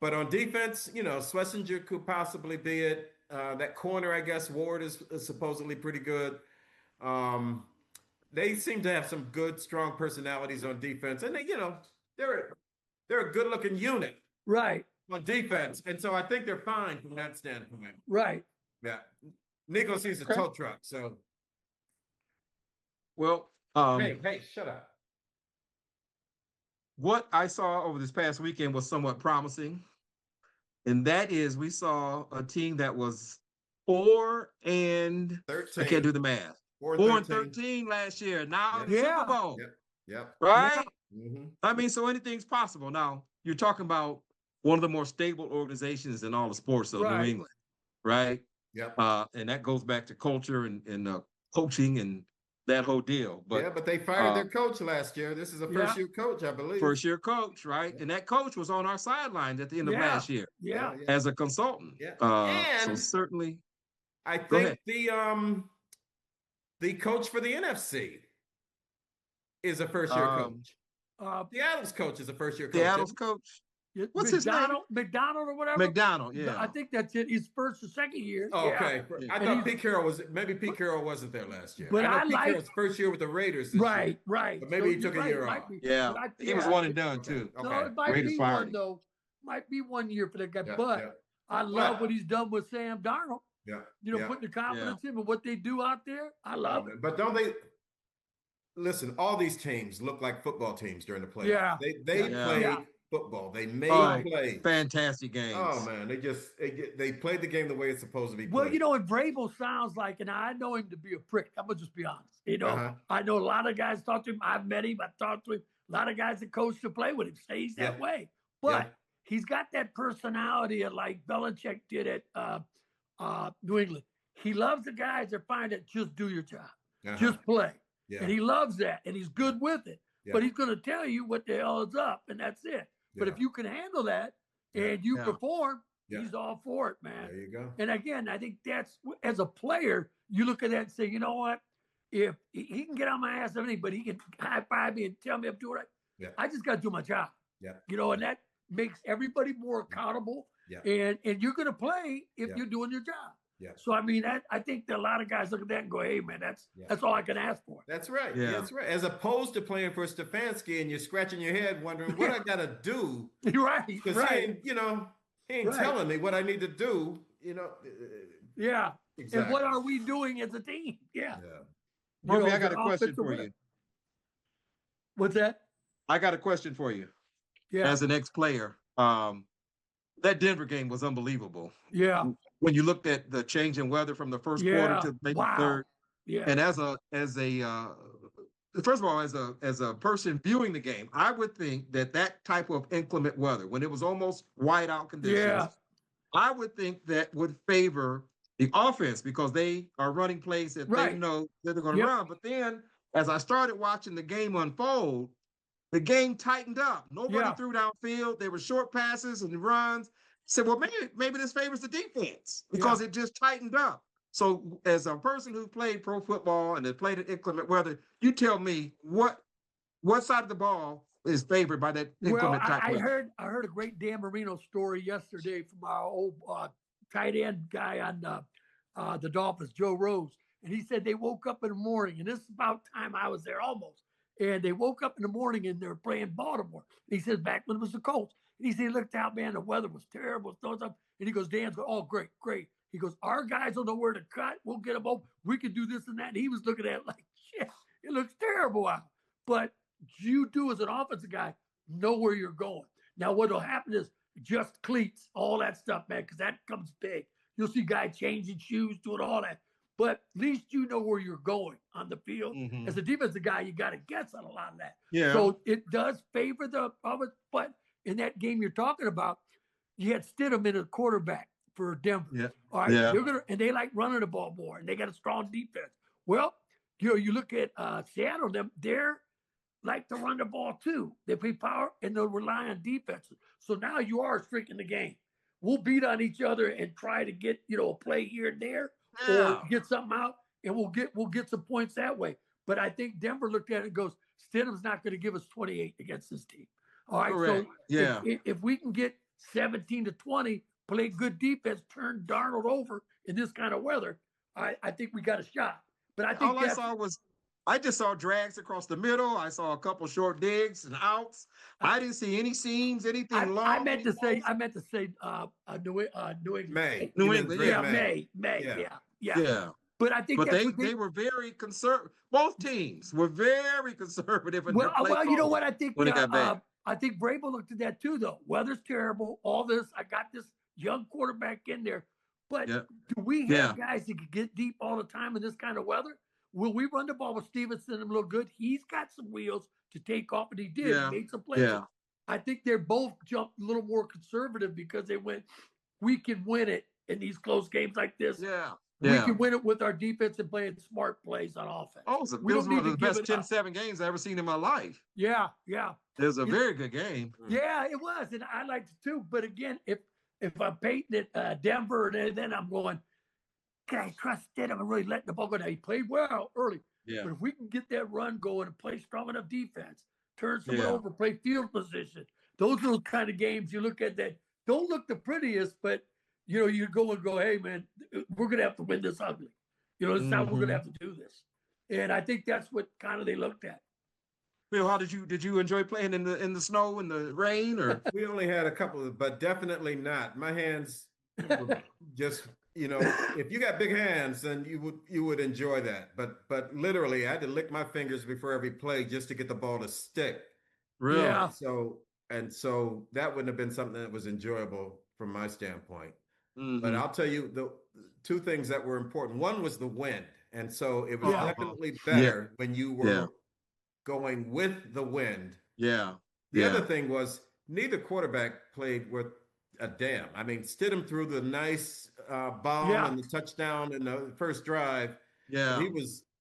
But on defense, Schlesinger could possibly be it. That corner, I guess, Ward is supposedly pretty good. They seem to have some good, strong personalities on defense, and they're a good-looking unit, right, on defense. And so I think they're fine from that standpoint. Right. Yeah. Nico sees a tow truck, so. Well, hey, shut up. What I saw over this past weekend was somewhat promising. And that is, we saw a team that was 4 and 13. I can't do the math. 4 and 13 last year. Now the Super Bowl. Yep. Right? Yeah. Mm-hmm. I mean, so anything's possible. Now, you're talking about one of the more stable organizations in all the sports of New England. Right? Yep. And that goes back to culture and coaching and that whole deal. But they fired their coach last year. This is a first-year coach, I believe. First-year coach, right? Yeah. And that coach was on our sidelines at the end of last year. Yeah. As a consultant. Yeah. So certainly. I think the coach for the NFC is a first-year coach. The Adams coach is a first-year coach. The Adams coach. What's his name? McDonald or whatever. McDonald, yeah. I think that's it. His first or second year. Oh, okay. Yeah. I thought Pete Carroll Pete Carroll wasn't there last year. But I know I Pete Carroll's first year with the Raiders this year. Right. But maybe he took a year off. He was one and done too. Okay. No, it might Raiders be fired one him. though. Might be 1 year for that guy. Yeah, but I love what he's done with Sam Darnold. Yeah. Putting the confidence in, but what they do out there, I love it. But don't they listen? All these teams look like football teams during the playoffs. Yeah. They played football. They made Oh, plays. fantastic Oh games. man, they played the game the way it's supposed to be Well, played. and Vrabel sounds like, and I know him to be a prick. I'm gonna just be honest. Uh-huh. I know a lot of guys talk to him. I've met him. I've talked to him. A lot of guys that coach to play with him say he's that Yeah. way. Yeah. But he's got that personality of like Belichick did at New England. He loves the guys that find it. Just do your job. Uh-huh. Just play. Yeah. And he loves that, and he's good with it. Yeah. But he's going to tell you what the hell is up, and that's it. But Yeah. if you can handle that and you Yeah. perform, Yeah. he's all for it, man. There you go. And again, I think that's, as a player, you look at that and say, you know what? If he can get on my ass, everything, but he can high five me and tell me I'm doing right. Yeah. I just got to do my job. Yeah. And that makes everybody more accountable. Yeah. And you're going to play if Yeah. you're doing your job. Yeah. So I mean, I think that a lot of guys look at that and go, "Hey, man, that's all I can ask for." That's right. Yeah. That's right. As opposed to playing for Stefanski and you're scratching your head wondering what I gotta do. You're right. Because Right. he ain't Right. telling me what I need to do. Yeah. Exactly. And what are we doing as a team? Yeah. Yeah. Murphy, I got the a question offensive for winner. you. What's that? I got a question for you. Yeah. As an ex-player, that Denver game was unbelievable. Yeah. When you looked at the change in weather from the first quarter to maybe Wow. third, Yeah. and first of all, as a person viewing the game, I would think that type of inclement weather, when it was almost whiteout conditions, Yeah. I would think that would favor the offense because they are running plays that they Right. know that they're going to Yep. run. But then, as I started watching the game unfold, the game tightened up. Nobody Yeah. threw downfield. There were short passes and runs. Said, well, maybe this favors the defense because it just tightened up. So, as a person who played pro football and has played in inclement weather, you tell me what side of the ball is favored by that Well, inclement type I weather. heard a great Dan Marino story yesterday from our old tight end guy on the Dolphins, Joe Rose, and he said they woke up in the morning, and this is about time I was there almost, and they woke up in the morning and they were playing Baltimore. And he said back when it was the Colts, and he said he looked out, man, the weather was terrible, and he goes, Dan's going, oh great, great. He goes, our guys don't know where to cut. We'll get them open. We can do this and that. And he was looking at it like, shit, it looks terrible out. But you do as an offensive guy know where you're going. Now, what'll happen is just cleats, all that stuff, man, because that comes big. You'll see guys changing shoes, doing all that. But at least you know where you're going on the field. Mhm. As a defensive guy, you got to guess on a lot of that. Yeah. So it does favor the offense. But in that game you're talking about, you had Stidham in a quarterback for Denver. Yeah. All right. Yeah. And they like running the ball more, and they got a strong defense. Well, you look at Seattle, they're like to run the ball too. They play power and they'll rely on defenses. So now you are shrinking the game. We'll beat on each other and try to get a play here and there, or get something out, and we'll get some points that way. But I think Denver looked at it and goes, Stidham's not going to give us 28 against this team. All right. Correct. So Yeah. if we can get 17 to 20, play good defense, turn Darnold over in this kind of weather, I think we got a shot. But I think I just saw drags across the middle. I saw a couple short digs and outs. I didn't see any seams, anything long. I meant to say New England. May. New You meant England, Drake yeah. May. Yeah. Yeah. But I think But that's they were very conservative. Both teams were very conservative. In their play well, you know calls what? I think when it got bad. I think Vrabel looked at that too, though. Weather's terrible. All this. I got this young quarterback in there. But Yeah. do we have guys that can get deep all the time in this kind of weather? Will we run the ball with Stevenson and look good? He's got some wheels to take off, and he did. Yeah. He made some plays. Yeah. I think they're both jumped a little more conservative because they went, we can win it in these close games like this. Yeah. We Yeah. can win it with our defense and playing smart plays on offense. Oh, it We was don't one of need the to give best it up. 10-7 games I've ever seen in my life. Yeah. It was a very good game. Yeah, it was. And I liked it too. But again, if I'm Peyton at Denver, then I'm going, can I trust Stidham and really letting the ball go down? He played well early. Yeah. But if we can get that run going and play strong enough defense, turn someone Yeah. over, play field position, those are the kind of games you look at that don't look the prettiest, but you go and go, hey man, we're gonna have to win this ugly. This is how we're gonna have to do this. And I think that's what kind of they looked at. Bill, how did you enjoy playing in the snow and the rain? Or We only had a couple of, but definitely not. My hands were just, if you got big hands, then you would enjoy that. But literally, I had to lick my fingers before every play just to get the ball to stick. really? Yeah. So and so that wouldn't have been something that was enjoyable from my standpoint. But Mhm. I'll tell you the two things that were important. One was the wind. And so it was Yeah. definitely Yeah. better when you Yeah. were going with the wind. Yeah. The Yeah. other thing was neither quarterback played worth a damn. I mean, Stidham threw the nice bomb Yeah. and the touchdown in the first drive, but Yeah.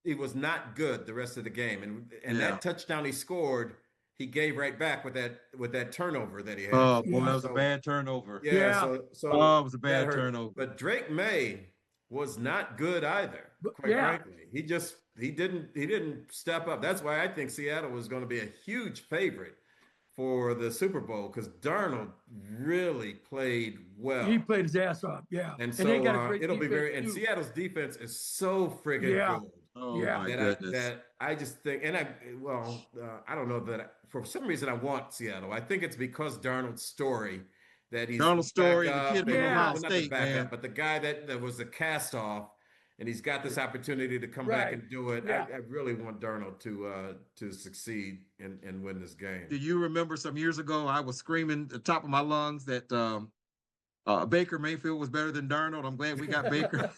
he was not good the rest of the game. And Yeah. that touchdown he scored, he gave right back with that turnover that he had. Oh boy, Yeah. that was a So bad turnover. yeah, Yeah. so Oh, it was a that bad hurt. turnover. But Drake May was not good either, quite Yeah. frankly. He didn't step up. That's why I think Seattle was going to be a huge favorite for the Super Bowl because Darnold really played well. He played his ass off. Yeah. And And they so got a great it'll be defense and too. Seattle's defense is so friggin' Yeah. good Oh Yeah. my that goodness. I just think, and I don't know that for some reason I want Seattle. I think it's because Darnold's story that he's Donald the Story, the backup kid from and Yeah. Ohio well, not the State, man. backup, but the guy that was the cast off, and he's got this opportunity to come back Right. and do it. Yeah. I really want Darnold to succeed and win this game. Do you remember some years ago I was screaming at the top of my lungs that Baker Mayfield was better than Darnold? I'm glad we got Baker.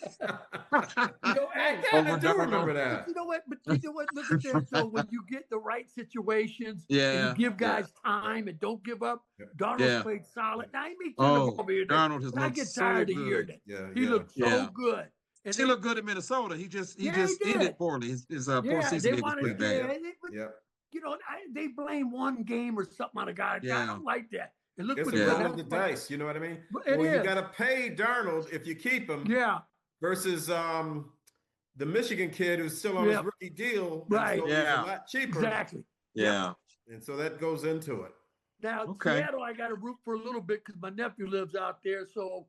You know, I and, kind Over of do remember Darnold. that. you know what? But you know what? Look at this. So when you get the right situations and Yeah. you give guys time and don't give up, Yeah. Darnold's Yeah. played solid. Now he may turn the Oh, ball here and there, Darnold has but I looked get so tired of hearing good. that. Yeah, He yeah. looked so Yeah. good. And He they, looked good in Minnesota. He just yeah, he ended did. poorly. His Yeah, postseason they game was wanted, pretty yeah, bad. Yep. you know, they blame one game or something on a guy. I Yeah. don't like that. And look It's what a he Yeah. roll did. of the dice, you know what I mean? But it Well, you is. got to pay Darnold if you keep him Yeah, versus the Michigan kid who's still on his Yep. rookie deal, Right. and so he's Yeah. a lot cheaper, exactly. Yeah. and so that goes into it. Now, Okay. Seattle, I got to root for a little bit because my nephew lives out there. So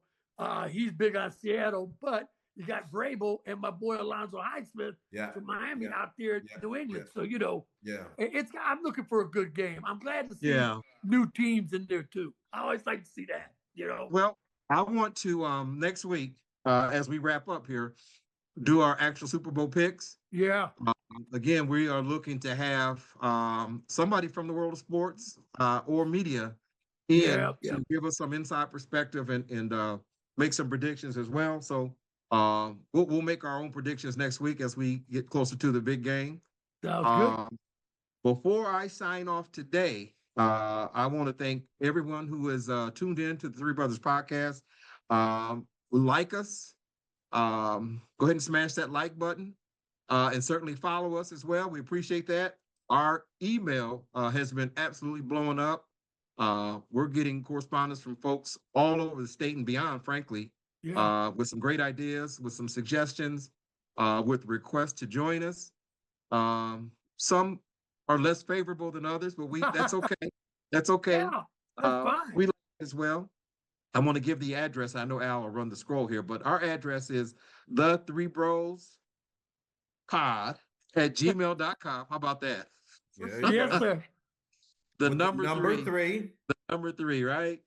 he's big on Seattle. But you got Vrabel and my boy Alonzo Highsmith Yeah, from Miami yeah, out there in yeah, New England. yeah. So, you know, Yeah. I'm looking for a good game. I'm glad to see Yeah. new teams in there too. I always like to see that, you know. Well, I want to next week, as we wrap up here, do our actual Super Bowl picks. Yeah. Again, we are looking to have somebody from the world of sports or media in Yeah. Yeah. to give us some inside perspective and make some predictions as well. So we'll make our own predictions next week as we get closer to the big game. Sounds good. Before I sign off today, I want to thank everyone who has tuned in to the Three Brothers podcast. Like us, go ahead and smash that like button, and certainly follow us as well. We appreciate that. Our email has been absolutely blowing up. We're getting correspondence from folks all over the state and beyond, frankly, Yeah. with some great ideas, with some suggestions, with requests to join us. Some are less favorable than others, but that's okay. That's okay. Yeah. That's fine. We like it as well. I want to give the address. I know Al will run the scroll here, but our address is the Three Bros Pod at gmail.com. How about that? Yeah, you Yes, go. sir. The With number three. three. Number three, right?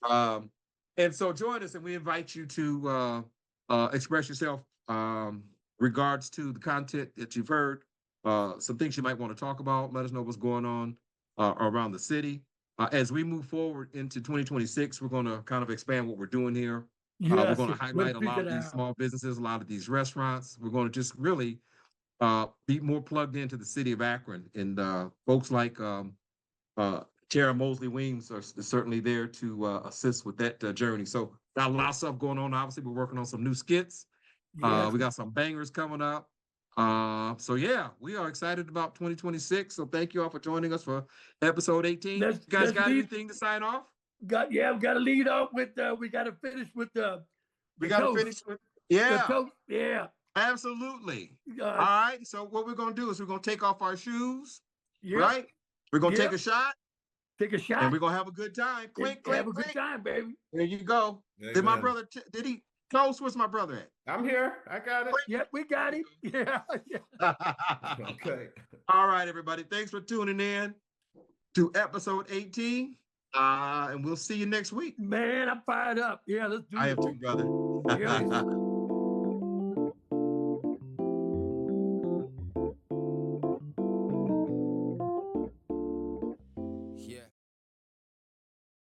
And so join us, and we invite you to express yourself regards to the content that you've heard, some things you might want to talk about. Let us know what's going on around the city. As we move forward into 2026, we're going to kind of expand what we're doing here. We're Yes, going to sir. highlight a Figure lot of it these out. small businesses, a lot of these restaurants. We're going to just really be more plugged into the city of Akron, and folks like Tara Mosley Weems are certainly there to assist with that journey. So got a lot of stuff going on. Obviously, we're working on some new skits. Yes. We got some bangers coming up. So yeah, we are excited about 2026. So thank you all for joining us for episode 18. Let's- You guys let's got leave- anything to sign off? We got to lead up with we got to finish with the We got to toast. finish with The yeah, toast. Yeah. absolutely. All Uh, right. So what we're gonna do is we're gonna take off our shoes, yeah. right? We're gonna take Yep. a shot, Take a shot. and we're gonna have a good time. Clink, and clink, have a good clink. time, baby. There you go. Did my Amen. brother? Did he? Toast. Where's my brother at? I'm here. I got it. Yep, we got him. Yeah. Yeah. Okay. All right, everybody. Thanks for tuning in to episode 18. And we'll see you next week. Man, I'm fired up. Yeah, let's do I it. am too, brother. Yeah.